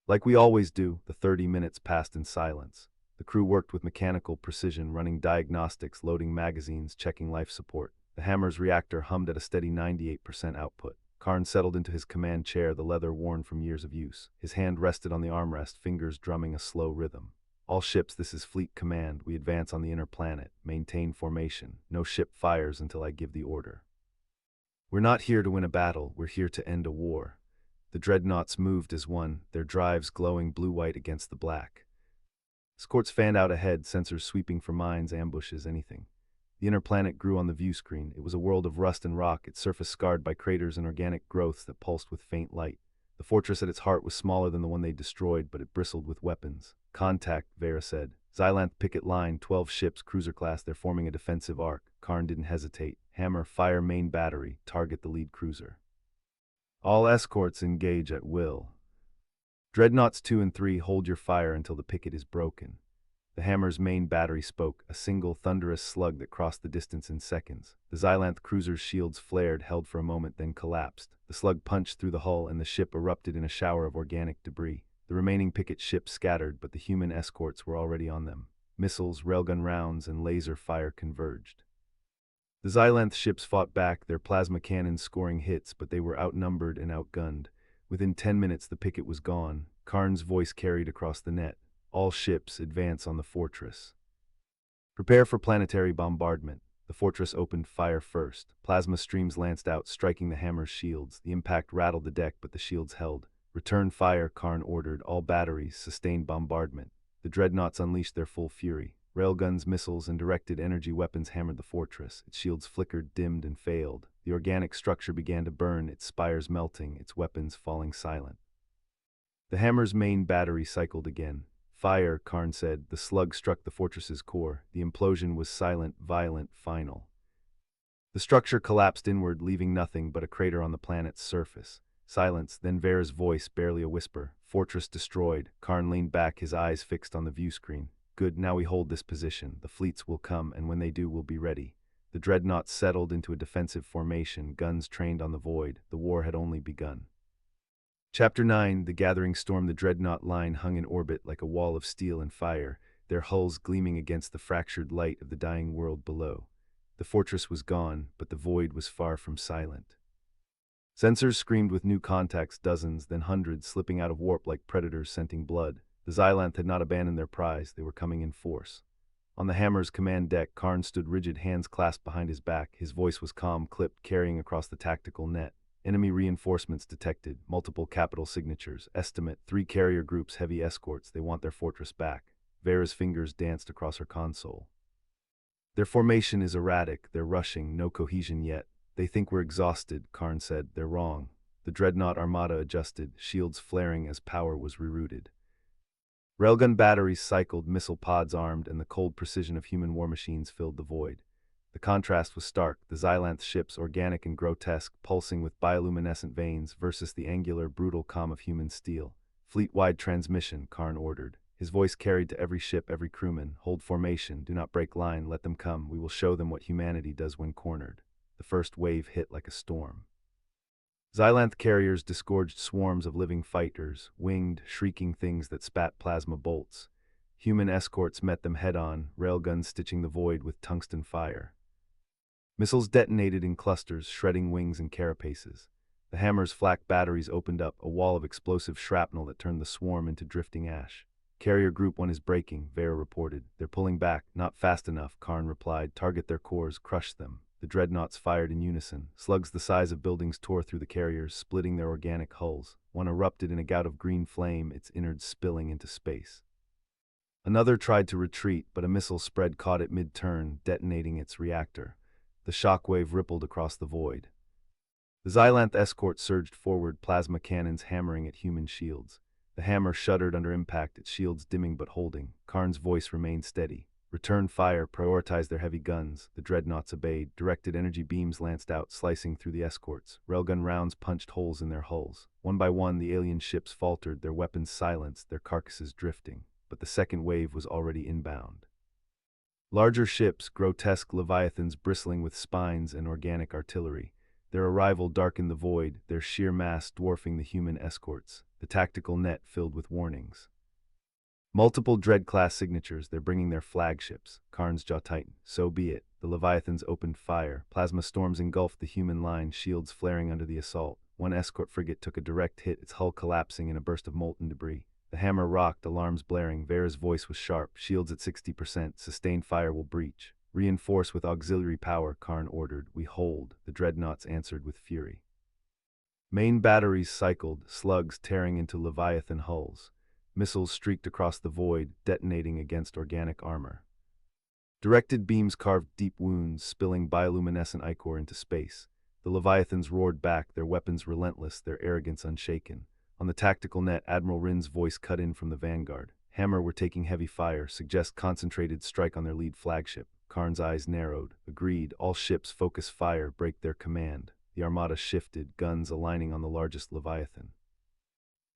Like we always do. The 30 minutes passed in silence. The crew worked with mechanical precision, running diagnostics, loading magazines, checking life support. The Hammer's reactor hummed at a steady 98% output. Karn settled into his command chair, the leather worn from years of use. His hand rested on the armrest, fingers drumming a slow rhythm. All ships, this is Fleet Command. We advance on the inner planet. Maintain formation. No ship fires until I give the order. We're not here to win a battle. We're here to end a war. The dreadnoughts moved as one, their drives glowing blue-white against the black. Escorts fanned out ahead, sensors sweeping for mines, ambushes, anything. The inner planet grew on the view screen. It was a world of rust and rock, its surface scarred by craters and organic growths that pulsed with faint light. The fortress at its heart was smaller than the one they destroyed, but it bristled with weapons. Contact, Vera said. Xylanth picket line, 12 ships, cruiser class, they're forming a defensive arc. Karn didn't hesitate. Hammer, fire main battery, target the lead cruiser. All escorts engage at will. Dreadnoughts 2 and 3, hold your fire until the picket is broken. The Hammer's main battery spoke, a single thunderous slug that crossed the distance in seconds. The Xylanth cruiser's shields flared, held for a moment, then collapsed. The slug punched through the hull and the ship erupted in a shower of organic debris. The remaining picket ships scattered, but the human escorts were already on them. Missiles, railgun rounds, and laser fire converged. The Xylanth ships fought back, their plasma cannons scoring hits, but they were outnumbered and outgunned. Within 10 minutes the picket was gone. Karn's voice carried across the net. All ships advance on the fortress. Prepare for planetary bombardment. The fortress opened fire first. Plasma streams lanced out, striking the Hammer's shields. The impact rattled the deck, but the shields held. Return fire, Karn ordered. All batteries, sustained bombardment. The dreadnoughts unleashed their full fury. Railguns, missiles, and directed energy weapons hammered the fortress. Its shields flickered, dimmed, and failed. The organic structure began to burn, its spires melting, its weapons falling silent. The Hammer's main battery cycled again. Fire, Karn said. The slug struck the fortress's core. The implosion was silent, violent, final. The structure collapsed inward, leaving nothing but a crater on the planet's surface. Silence, then Vera's voice, barely a whisper. Fortress destroyed. Karn leaned back, his eyes fixed on the view screen. Good, now we hold this position. The fleets will come, and when they do, we'll be ready. The dreadnoughts settled into a defensive formation, guns trained on the void. The war had only begun. Chapter 9, The Gathering Storm. The dreadnought line hung in orbit like a wall of steel and fire, their hulls gleaming against the fractured light of the dying world below. The fortress was gone, but the void was far from silent. Sensors screamed with new contacts, dozens, then hundreds, slipping out of warp like predators scenting blood. The Xylanth had not abandoned their prize, they were coming in force. On the Hammer's command deck, Karn stood rigid, hands clasped behind his back. His voice was calm, clipped, carrying across the tactical net. Enemy reinforcements detected, multiple capital signatures. Estimate, 3 carrier groups, heavy escorts. They want their fortress back. Vera's fingers danced across her console. Their formation is erratic, they're rushing, no cohesion yet. They think we're exhausted, Karn said. They're wrong. The Dreadnought Armada adjusted, shields flaring as power was rerouted. Railgun batteries cycled, missile pods armed, and the cold precision of human war machines filled the void. The contrast was stark, the Xylanth ships, organic and grotesque, pulsing with bioluminescent veins, versus the angular, brutal calm of human steel. Fleet-wide transmission, Karn ordered. His voice carried to every ship, every crewman. Hold formation, do not break line, let them come. We will show them what humanity does when cornered. The first wave hit like a storm. Xylanth carriers disgorged swarms of living fighters, winged, shrieking things that spat plasma bolts. Human escorts met them head-on, railguns stitching the void with tungsten fire. Missiles detonated in clusters, shredding wings and carapaces. The hammer's flak batteries opened up a wall of explosive shrapnel that turned the swarm into drifting ash. Carrier Group 1 is breaking, Vera reported. They're pulling back, not fast enough, Karn replied. Target their cores, crush them. The dreadnoughts fired in unison. Slugs the size of buildings tore through the carriers, splitting their organic hulls. One erupted in a gout of green flame, its innards spilling into space. Another tried to retreat, but a missile spread caught it mid-turn, detonating its reactor. The shockwave rippled across the void. The Xylanth escort surged forward, plasma cannons hammering at human shields. The hammer shuddered under impact, its shields dimming but holding. Karn's voice remained steady. Return fire, prioritize their heavy guns. The dreadnoughts obeyed. Directed energy beams lanced out, slicing through the escorts. Railgun rounds punched holes in their hulls. One by one, the alien ships faltered, their weapons silenced, their carcasses drifting. But the second wave was already inbound. Larger ships, grotesque leviathans bristling with spines and organic artillery. Their arrival darkened the void, their sheer mass dwarfing the human escorts, the tactical net filled with warnings. Multiple Dread-class signatures, they're bringing their flagships. Karn's jaw tightened. So be it. The leviathans opened fire. Plasma storms engulfed the human line, shields flaring under the assault. One escort frigate took a direct hit, its hull collapsing in a burst of molten debris. The hammer rocked, alarms blaring. Vera's voice was sharp. Shields at 60%. Sustained fire will breach. Reinforce with auxiliary power, Karn ordered. We hold. The dreadnoughts answered with fury. Main batteries cycled, slugs tearing into leviathan hulls. Missiles streaked across the void, detonating against organic armor. Directed beams carved deep wounds, spilling bioluminescent ichor into space. The leviathans roared back, their weapons relentless, their arrogance unshaken. On the tactical net, Admiral Rin's voice cut in from the vanguard. Hammer were taking heavy fire, suggest concentrated strike on their lead flagship. Karn's eyes narrowed. Agreed, all ships focus fire, break their command. The armada shifted, guns aligning on the largest leviathan.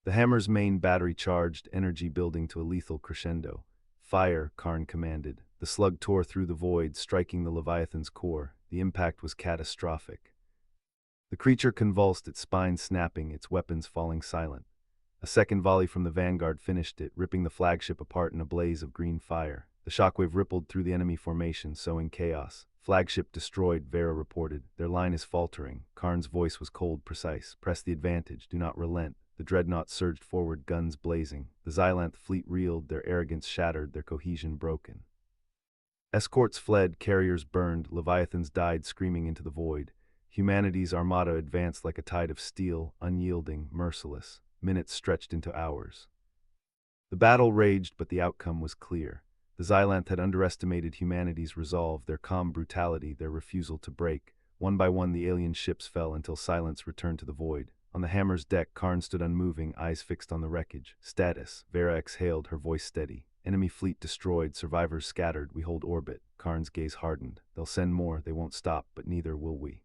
The hammer's main battery charged, energy building to a lethal crescendo. Fire, Karn commanded. The slug tore through the void, striking the leviathan's core. The impact was catastrophic. The creature convulsed, its spine snapping, its weapons falling silent. A second volley from the vanguard finished it, ripping the flagship apart in a blaze of green fire. The shockwave rippled through the enemy formation, sowing chaos. Flagship destroyed, Vera reported. Their line is faltering. Karn's voice was cold, precise. Press the advantage, do not relent. The dreadnoughts surged forward, guns blazing. The Xylanth fleet reeled, their arrogance shattered, their cohesion broken. Escorts fled, carriers burned, leviathans died screaming into the void. Humanity's armada advanced like a tide of steel, unyielding, merciless. Minutes stretched into hours. The battle raged, but the outcome was clear. The Xylanth had underestimated humanity's resolve, their calm brutality, their refusal to break. One by one the alien ships fell until silence returned to the void. On the hammer's deck, Karn stood unmoving, eyes fixed on the wreckage. Status. Vera exhaled, her voice steady. Enemy fleet destroyed, survivors scattered, we hold orbit. Karn's gaze hardened. They'll send more, they won't stop, but neither will we.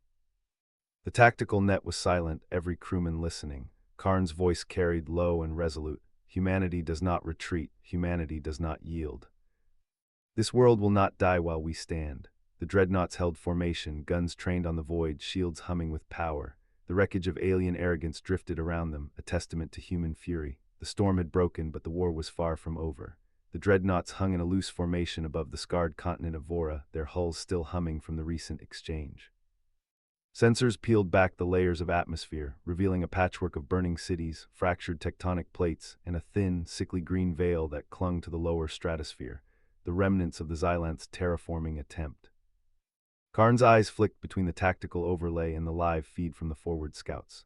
The tactical net was silent, every crewman listening. Karn's voice carried low and resolute. Humanity does not retreat, humanity does not yield. This world will not die while we stand. The dreadnoughts held formation, guns trained on the void, shields humming with power. The wreckage of alien arrogance drifted around them, a testament to human fury. The storm had broken, but the war was far from over. The dreadnoughts hung in a loose formation above the scarred continent of Vora, their hulls still humming from the recent exchange. Sensors peeled back the layers of atmosphere, revealing a patchwork of burning cities, fractured tectonic plates, and a thin, sickly green veil that clung to the lower stratosphere, the remnants of the Xylanth's terraforming attempt. Karn's eyes flicked between the tactical overlay and the live feed from the forward scouts.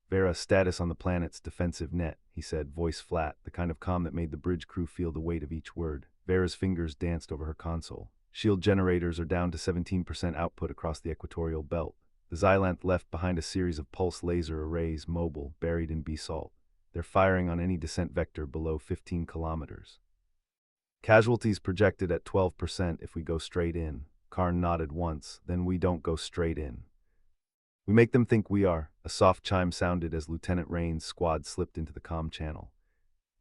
Vera, status on the planet's defensive net, he said, voice flat, the kind of calm that made the bridge crew feel the weight of each word. Vera's fingers danced over her console. Shield generators are down to 17% output across the equatorial belt. The Xylanth left behind a series of pulse laser arrays, mobile, buried in basalt. They're firing on any descent vector below 15 kilometers. Casualties projected at 12% if we go straight in. Karn nodded once, then we don't go straight in. We make them think we are. A soft chime sounded as Lieutenant Rains' squad slipped into the comm channel.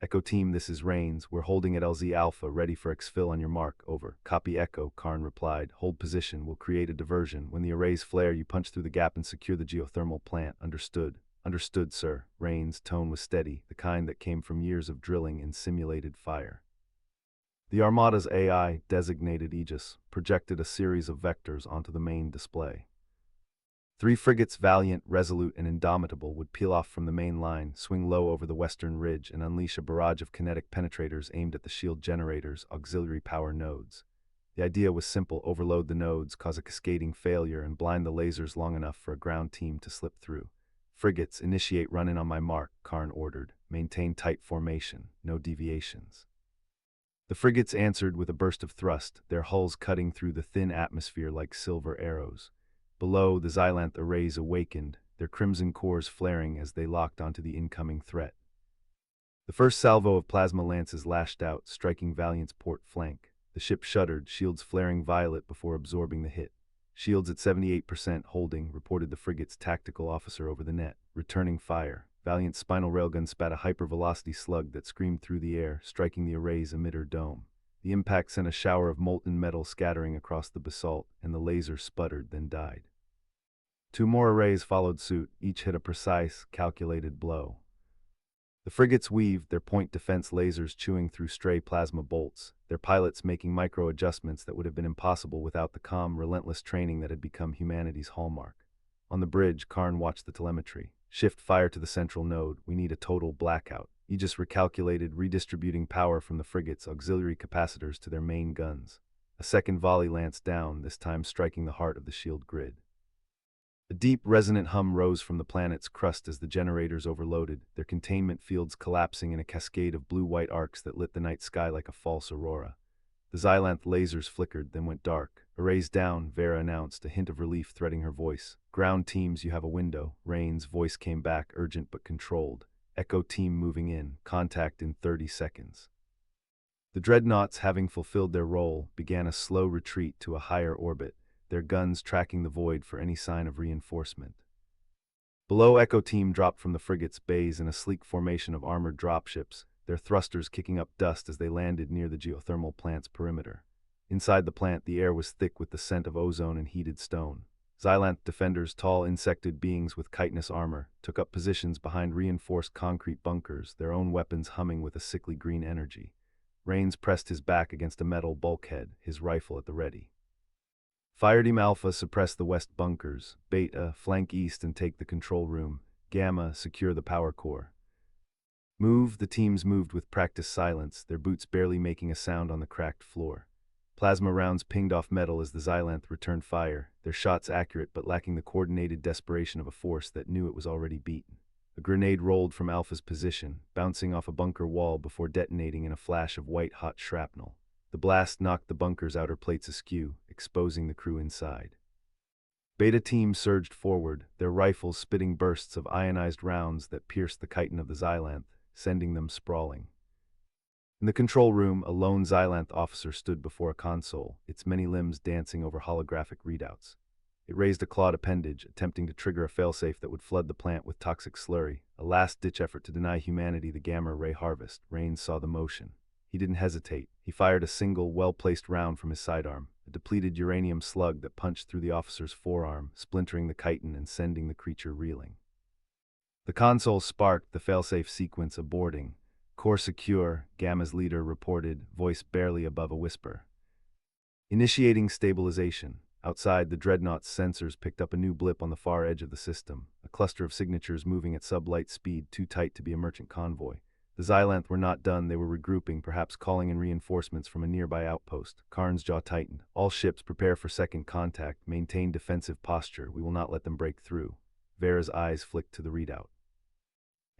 Echo team, this is Rains. We're holding at LZ Alpha, ready for exfil on your mark. Over. Copy Echo, Karn replied. Hold position, we'll create a diversion. When the arrays flare, you punch through the gap and secure the geothermal plant. Understood. Understood, sir. Rain's tone was steady, the kind that came from years of drilling in simulated fire. The Armada's AI, designated Aegis, projected a series of vectors onto the main display. 3 frigates, Valiant, Resolute, and Indomitable, would peel off from the main line, swing low over the western ridge, and unleash a barrage of kinetic penetrators aimed at the shield generators' auxiliary power nodes. The idea was simple: overload the nodes, cause a cascading failure, and blind the lasers long enough for a ground team to slip through. Frigates, initiate run-in on my mark, Karn ordered. Maintain tight formation, no deviations. The frigates answered with a burst of thrust, their hulls cutting through the thin atmosphere like silver arrows. Below, the Xylanth arrays awakened, their crimson cores flaring as they locked onto the incoming threat. The first salvo of plasma lances lashed out, striking Valiant's port flank. The ship shuddered, shields flaring violet before absorbing the hit. Shields at 78% holding, reported the frigate's tactical officer over the net. Returning fire. Valiant's spinal railgun spat a hypervelocity slug that screamed through the air, striking the array's emitter dome. The impact sent a shower of molten metal scattering across the basalt, and the laser sputtered, then died. 2 more arrays followed suit, each hit a precise, calculated blow. The frigates weaved, their point defense lasers chewing through stray plasma bolts, their pilots making micro-adjustments that would have been impossible without the calm, relentless training that had become humanity's hallmark. On the bridge, Karn watched the telemetry. Shift fire to the central node. We need a total blackout. Aegis recalculated, redistributing power from the frigate's auxiliary capacitors to their main guns. A second volley lanced down, this time striking the heart of the shield grid. A deep, resonant hum rose from the planet's crust as the generators overloaded, their containment fields collapsing in a cascade of blue-white arcs that lit the night sky like a false aurora. The Xylanth lasers flickered, then went dark. Arrays down, Vera announced, a hint of relief threading her voice. Ground teams, you have a window. Rain's voice came back, urgent but controlled. Echo team moving in. Contact in 30 seconds. The Dreadnoughts, having fulfilled their role, began a slow retreat to a higher orbit, their guns tracking the void for any sign of reinforcement. Below, Echo team dropped from the frigate's bays in a sleek formation of armored dropships, their thrusters kicking up dust as they landed near the geothermal plant's perimeter. Inside the plant, the air was thick with the scent of ozone and heated stone. Xylanth defenders, tall insected beings with chitinous armor, took up positions behind reinforced concrete bunkers, their own weapons humming with a sickly green energy. Rains pressed his back against a metal bulkhead, his rifle at the ready. Fire Team Alpha, suppress the west bunkers. Beta, flank east and take the control room. Gamma, secure the power core. Move. The teams moved with practiced silence, their boots barely making a sound on the cracked floor. Plasma rounds pinged off metal as the Xylanth returned fire, their shots accurate but lacking the coordinated desperation of a force that knew it was already beaten. A grenade rolled from Alpha's position, bouncing off a bunker wall before detonating in a flash of white-hot shrapnel. The blast knocked the bunker's outer plates askew, exposing the crew inside. Beta team surged forward, their rifles spitting bursts of ionized rounds that pierced the chitin of the Xylanth, sending them sprawling. In the control room, a lone Xylanth officer stood before a console, its many limbs dancing over holographic readouts. It raised a clawed appendage, attempting to trigger a failsafe that would flood the plant with toxic slurry, a last-ditch effort to deny humanity the gamma-ray harvest. Rains saw the motion. He didn't hesitate. He fired a single, well-placed round from his sidearm, a depleted uranium slug that punched through the officer's forearm, splintering the chitin and sending the creature reeling. The console sparked, the failsafe sequence aborting. Core secure, Gamma's leader reported, voice barely above a whisper. Initiating stabilization. Outside, the Dreadnought's sensors picked up a new blip on the far edge of the system, a cluster of signatures moving at sub-light speed, too tight to be a merchant convoy. The Xylanth were not done, they were regrouping, perhaps calling in reinforcements from a nearby outpost. Karn's jaw tightened. All ships prepare for second contact, maintain defensive posture, we will not let them break through. Vera's eyes flicked to the readout.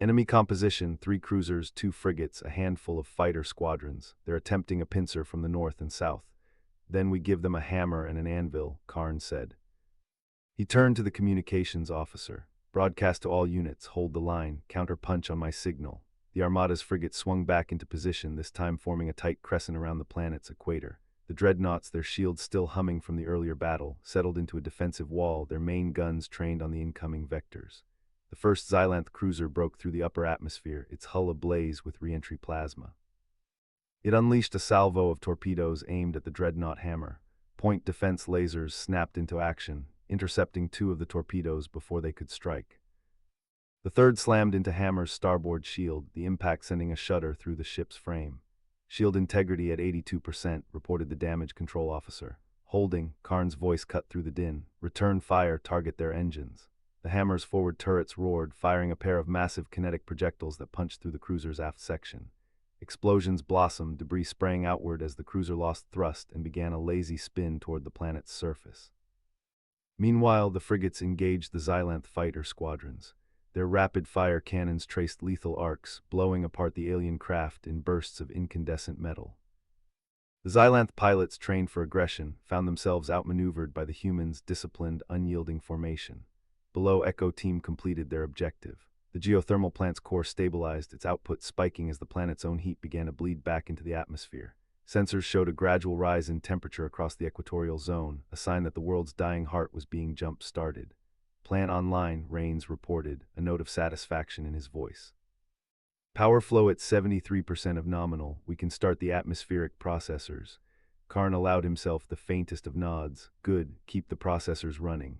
Enemy composition, 3 cruisers, 2 frigates, a handful of fighter squadrons. They're attempting a pincer from the north and south. Then we give them a hammer and an anvil, Karn said. He turned to the communications officer. Broadcast to all units, hold the line, counter-punch on my signal. The Armada's frigate swung back into position, this time forming a tight crescent around the planet's equator. The Dreadnoughts, their shields still humming from the earlier battle, settled into a defensive wall, their main guns trained on the incoming vectors. The first Xylanth cruiser broke through the upper atmosphere, its hull ablaze with re-entry plasma. It unleashed a salvo of torpedoes aimed at the Dreadnought hammer. Point defense lasers snapped into action, intercepting 2 of the torpedoes before they could strike. The third slammed into Hammer's starboard shield, the impact sending a shudder through the ship's frame. Shield integrity at 82%, reported the damage control officer. Holding, Karn's voice cut through the din. Return fire, target their engines. The Hammer's forward turrets roared, firing a pair of massive kinetic projectiles that punched through the cruiser's aft section. Explosions blossomed, debris sprang outward as the cruiser lost thrust and began a lazy spin toward the planet's surface. Meanwhile, the frigates engaged the Xylanth fighter squadrons. Their rapid-fire cannons traced lethal arcs, blowing apart the alien craft in bursts of incandescent metal. The Xylanth pilots, trained for aggression, found themselves outmaneuvered by the humans' disciplined, unyielding formation. Below, Echo Team completed their objective. The geothermal plant's core stabilized, its output spiking as the planet's own heat began to bleed back into the atmosphere. Sensors showed a gradual rise in temperature across the equatorial zone, a sign that the world's dying heart was being jump-started. Plant online, Rains reported, a note of satisfaction in his voice. Power flow at 73% of nominal. We can start the atmospheric processors. Karn allowed himself the faintest of nods. Good, keep the processors running.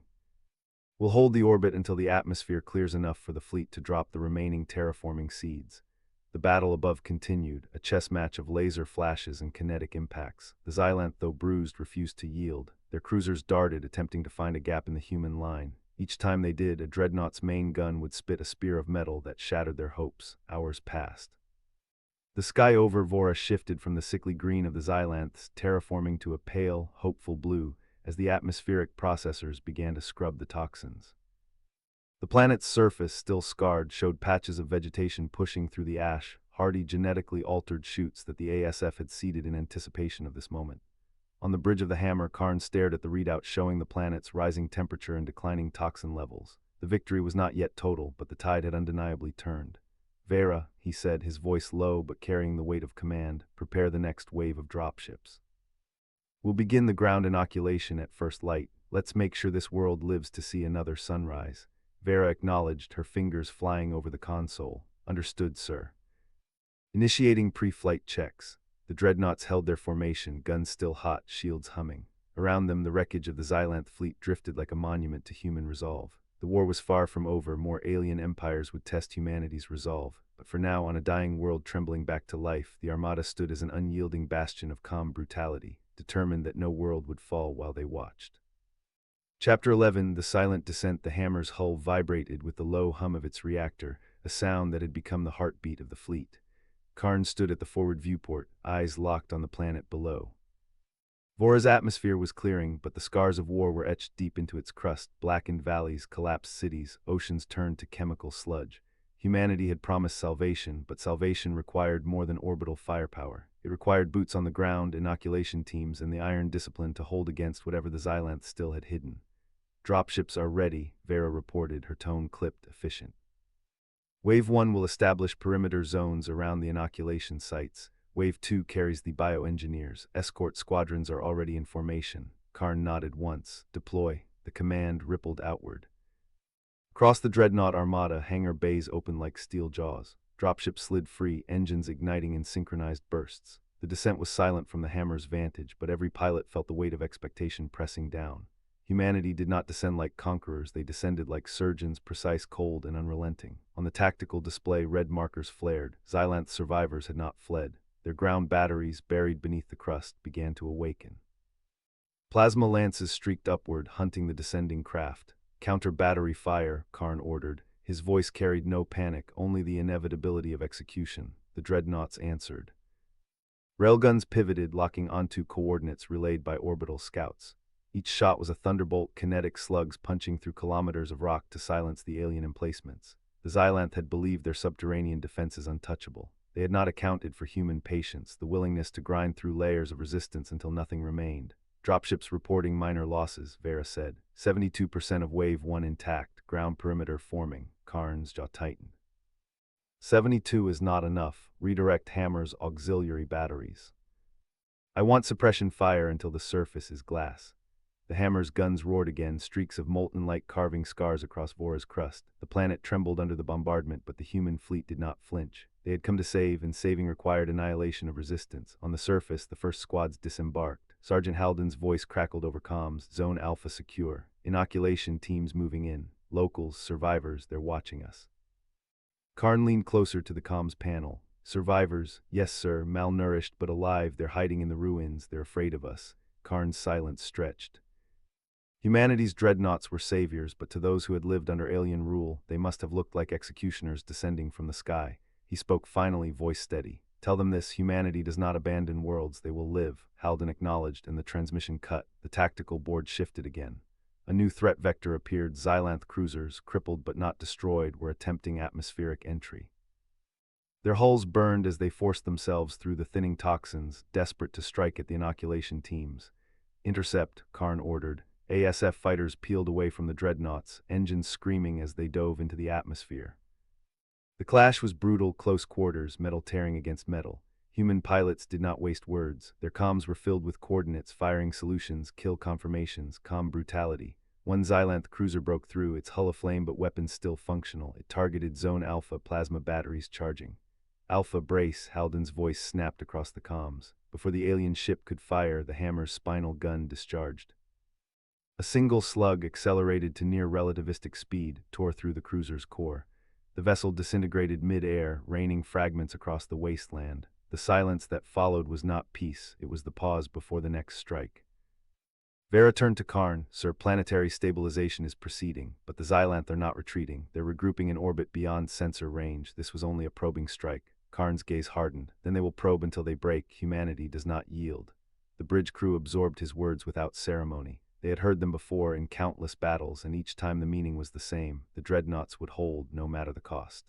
We'll hold the orbit until the atmosphere clears enough for the fleet to drop the remaining terraforming seeds. The battle above continued, a chess match of laser flashes and kinetic impacts. The Xylanth, though bruised, refused to yield. Their cruisers darted, attempting to find a gap in the human line. Each time they did, a Dreadnought's main gun would spit a spear of metal that shattered their hopes. Hours passed. The sky over Vora shifted from the sickly green of the Xylanths, terraforming to a pale, hopeful blue, as the atmospheric processors began to scrub the toxins. The planet's surface, still scarred, showed patches of vegetation pushing through the ash, hardy, genetically altered shoots that the ASF had seeded in anticipation of this moment. On the bridge of the Hammer, Karn stared at the readout showing the planet's rising temperature and declining toxin levels. The victory was not yet total, but the tide had undeniably turned. Vera, he said, his voice low but carrying the weight of command, prepare the next wave of dropships. We'll begin the ground inoculation at first light. Let's make sure this world lives to see another sunrise. Vera acknowledged, her fingers flying over the console. Understood, sir. Initiating pre-flight checks. The Dreadnoughts held their formation, guns still hot, shields humming. Around them, the wreckage of the Xylanth fleet drifted like a monument to human resolve. The war was far from over. More alien empires would test humanity's resolve. But for now, on a dying world trembling back to life, the Armada stood as an unyielding bastion of calm brutality, determined that no world would fall while they watched. Chapter 11, The Silent Descent. The Hammer's hull vibrated with the low hum of its reactor, a sound that had become the heartbeat of the fleet. Karn stood at the forward viewport, eyes locked on the planet below. Vora's atmosphere was clearing, but the scars of war were etched deep into its crust. Blackened valleys, collapsed cities, oceans turned to chemical sludge. Humanity had promised salvation, but salvation required more than orbital firepower. It required boots on the ground, inoculation teams, and the iron discipline to hold against whatever the Xylanth still had hidden. Dropships are ready, Vera reported, her tone clipped, efficient. Wave 1 will establish perimeter zones around the inoculation sites. Wave 2 carries the bioengineers. Escort squadrons are already in formation. Karn nodded once. Deploy. The command rippled outward. Across the Dreadnought Armada, hangar bays opened like steel jaws. Dropships slid free, engines igniting in synchronized bursts. The descent was silent from the Hammer's vantage, but every pilot felt the weight of expectation pressing down. Humanity did not descend like conquerors, they descended like surgeons, precise, cold, and unrelenting. On the tactical display, red markers flared. Xylanth survivors had not fled. Their ground batteries, buried beneath the crust, began to awaken. Plasma lances streaked upward, hunting the descending craft. Counter battery fire, Karn ordered. His voice carried no panic, only the inevitability of execution. The Dreadnoughts answered. Railguns pivoted, locking onto coordinates relayed by orbital scouts. Each shot was a thunderbolt, kinetic slugs punching through kilometers of rock to silence the alien emplacements. The Xylanth had believed their subterranean defenses untouchable. They had not accounted for human patience, the willingness to grind through layers of resistance until nothing remained. Dropships reporting minor losses, Vera said. 72% of Wave 1 intact, ground perimeter forming. Karn's jaw tightened. 72 is not enough. Redirect Hammer's auxiliary batteries. I want suppression fire until the surface is glass. The Hammer's guns roared again, streaks of molten light carving scars across Vora's crust. The planet trembled under the bombardment, but the human fleet did not flinch. They had come to save, and saving required annihilation of resistance. On the surface, the first squads disembarked. Sergeant Halden's voice crackled over comms. Zone Alpha secure. Inoculation teams moving in. Locals, survivors, they're watching us. Karn leaned closer to the comms panel. Survivors, yes sir, malnourished but alive, they're hiding in the ruins, they're afraid of us. Karn's silence stretched. Humanity's dreadnoughts were saviors, but to those who had lived under alien rule, they must have looked like executioners descending from the sky. He spoke finally, voice steady. Tell them this, humanity does not abandon worlds, they will live. Halden acknowledged, and the transmission cut. The tactical board shifted again. A new threat vector appeared. Xylanth cruisers, crippled but not destroyed, were attempting atmospheric entry. Their hulls burned as they forced themselves through the thinning toxins, desperate to strike at the inoculation teams. Intercept, Karn ordered. ASF fighters peeled away from the dreadnoughts, engines screaming as they dove into the atmosphere. The clash was brutal, close quarters, metal tearing against metal. Human pilots did not waste words. Their comms were filled with coordinates, firing solutions, kill confirmations, calm brutality. One Xylanth cruiser broke through, its hull aflame but weapons still functional. It targeted Zone Alpha, plasma batteries charging. Alpha, brace, Halden's voice snapped across the comms. Before the alien ship could fire, the hammer's spinal gun discharged. A single slug, accelerated to near relativistic speed, tore through the cruiser's core. The vessel disintegrated mid-air, raining fragments across the wasteland. The silence that followed was not peace, it was the pause before the next strike. Vera turned to Karn. Sir, planetary stabilization is proceeding, but the Xylanth are not retreating. They're regrouping in orbit beyond sensor range. This was only a probing strike. Karn's gaze hardened. Then they will probe until they break. Humanity does not yield. The bridge crew absorbed his words without ceremony. They had heard them before in countless battles, and each time the meaning was the same. The dreadnoughts would hold, no matter the cost.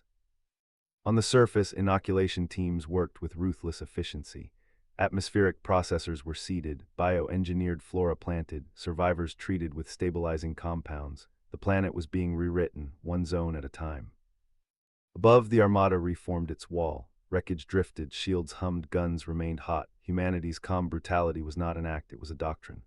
On the surface, inoculation teams worked with ruthless efficiency. Atmospheric processors were seeded, bioengineered flora planted, survivors treated with stabilizing compounds. The planet was being rewritten, one zone at a time. Above, the Armada reformed its wall. Wreckage drifted, shields hummed, guns remained hot. Humanity's calm brutality was not an act, it was a doctrine.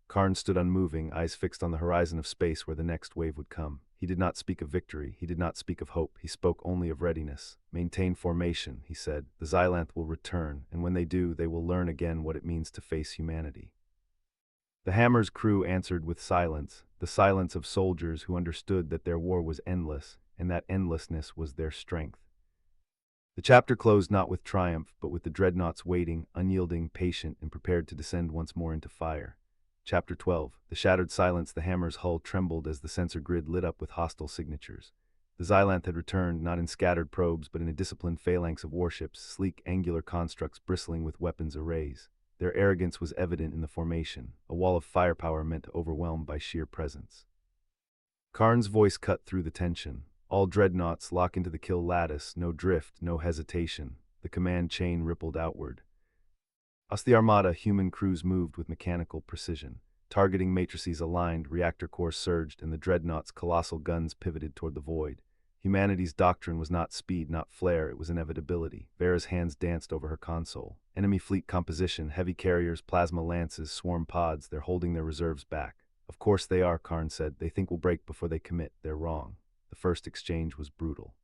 Karn stood unmoving, eyes fixed on the horizon of space where the next wave would come. He did not speak of victory, he did not speak of hope, he spoke only of readiness. Maintain formation, he said. The Xylanth will return, and when they do, they will learn again what it means to face humanity. The Hammer's crew answered with silence, the silence of soldiers who understood that their war was endless, and that endlessness was their strength. The chapter closed not with triumph, but with the dreadnoughts waiting, unyielding, patient, and prepared to descend once more into fire. Chapter 12. The shattered silence. The Hammer's hull trembled as the sensor grid lit up with hostile signatures. The Xylanth had returned, not in scattered probes, but in a disciplined phalanx of warships, sleek, angular constructs bristling with weapons arrays. Their arrogance was evident in the formation, a wall of firepower meant to overwhelm by sheer presence. Karn's voice cut through the tension. All dreadnoughts lock into the kill lattice, no drift, no hesitation. The command chain rippled outward. As the Armada, human crews moved with mechanical precision. Targeting matrices aligned, reactor cores surged, and the dreadnoughts' colossal guns pivoted toward the void. Humanity's doctrine was not speed, not flair, it was inevitability. Vera's hands danced over her console. Enemy fleet composition, heavy carriers, plasma lances, swarm pods, they're holding their reserves back. Of course they are, Karn said. They think we'll break before they commit. They're wrong. The first exchange was brutal.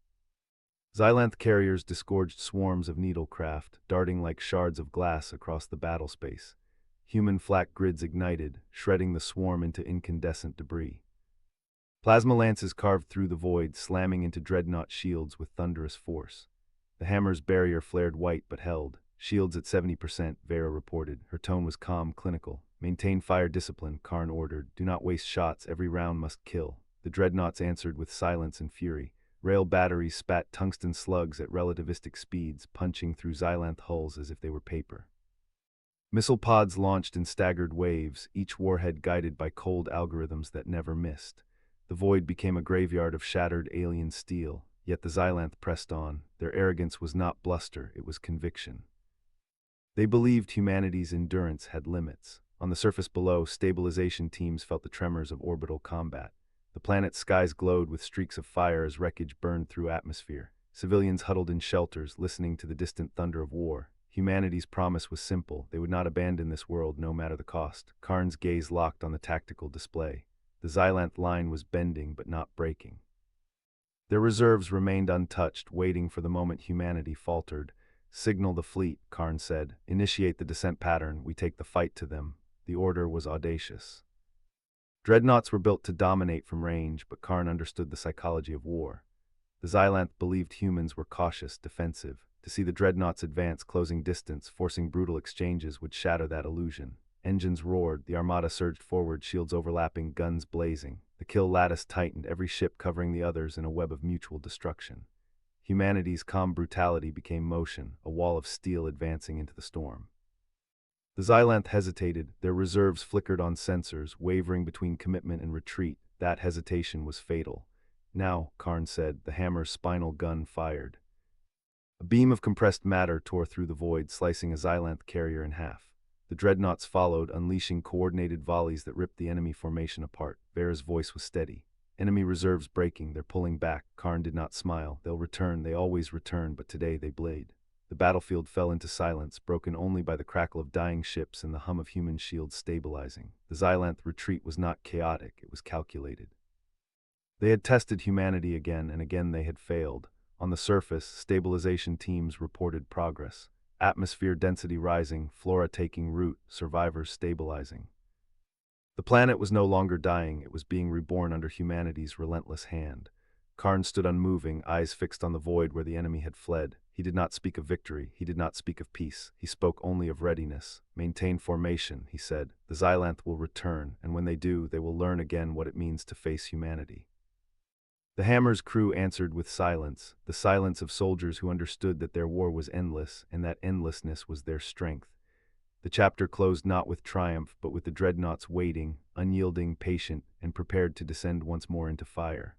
Xylanth carriers disgorged swarms of needlecraft, darting like shards of glass across the battle space. Human flak grids ignited, shredding the swarm into incandescent debris. Plasma lances carved through the void, slamming into dreadnought shields with thunderous force. The Hammer's barrier flared white but held. Shields at 70%, Vera reported. Her tone was calm, clinical. Maintain fire discipline, Karn ordered. Do not waste shots, every round must kill. The dreadnoughts answered with silence and fury. Rail batteries spat tungsten slugs at relativistic speeds, punching through Xylanth hulls as if they were paper. Missile pods launched in staggered waves, each warhead guided by cold algorithms that never missed. The void became a graveyard of shattered alien steel, yet the Xylanth pressed on. Their arrogance was not bluster, it was conviction. They believed humanity's endurance had limits. On the surface below, stabilization teams felt the tremors of orbital combat. The planet's skies glowed with streaks of fire as wreckage burned through atmosphere. Civilians huddled in shelters, listening to the distant thunder of war. Humanity's promise was simple. They would not abandon this world, no matter the cost. Karn's gaze locked on the tactical display. The Xylanth line was bending, but not breaking. Their reserves remained untouched, waiting for the moment humanity faltered. Signal the fleet, Karn said. Initiate the descent pattern. We take the fight to them. The order was audacious. Dreadnoughts were built to dominate from range, but Karn understood the psychology of war. The Xylanth believed humans were cautious, defensive. To see the dreadnoughts advance, closing distance, forcing brutal exchanges would shatter that illusion. Engines roared, the armada surged forward, shields overlapping, guns blazing. The kill lattice tightened, every ship covering the others in a web of mutual destruction. Humanity's calm brutality became motion, a wall of steel advancing into the storm. The Xylanth hesitated, their reserves flickered on sensors, wavering between commitment and retreat. That hesitation was fatal. Now, Karn said, the hammer's spinal gun fired. A beam of compressed matter tore through the void, slicing a Xylanth carrier in half. The dreadnoughts followed, unleashing coordinated volleys that ripped the enemy formation apart. Vera's voice was steady. Enemy reserves breaking, they're pulling back. Karn did not smile. They'll return, they always return, but today they blade. The battlefield fell into silence, broken only by the crackle of dying ships and the hum of human shields stabilizing. The Xylanth retreat was not chaotic, it was calculated. They had tested humanity again, and again they had failed. On the surface, stabilization teams reported progress. Atmosphere density rising, flora taking root, survivors stabilizing. The planet was no longer dying, it was being reborn under humanity's relentless hand. Karn stood unmoving, eyes fixed on the void where the enemy had fled. He did not speak of victory, he did not speak of peace, he spoke only of readiness. Maintain formation, he said. The Xylanth will return, and when they do, they will learn again what it means to face humanity. The Hammer's crew answered with silence, the silence of soldiers who understood that their war was endless, and that endlessness was their strength. The chapter closed not with triumph, but with the dreadnoughts waiting, unyielding, patient, and prepared to descend once more into fire.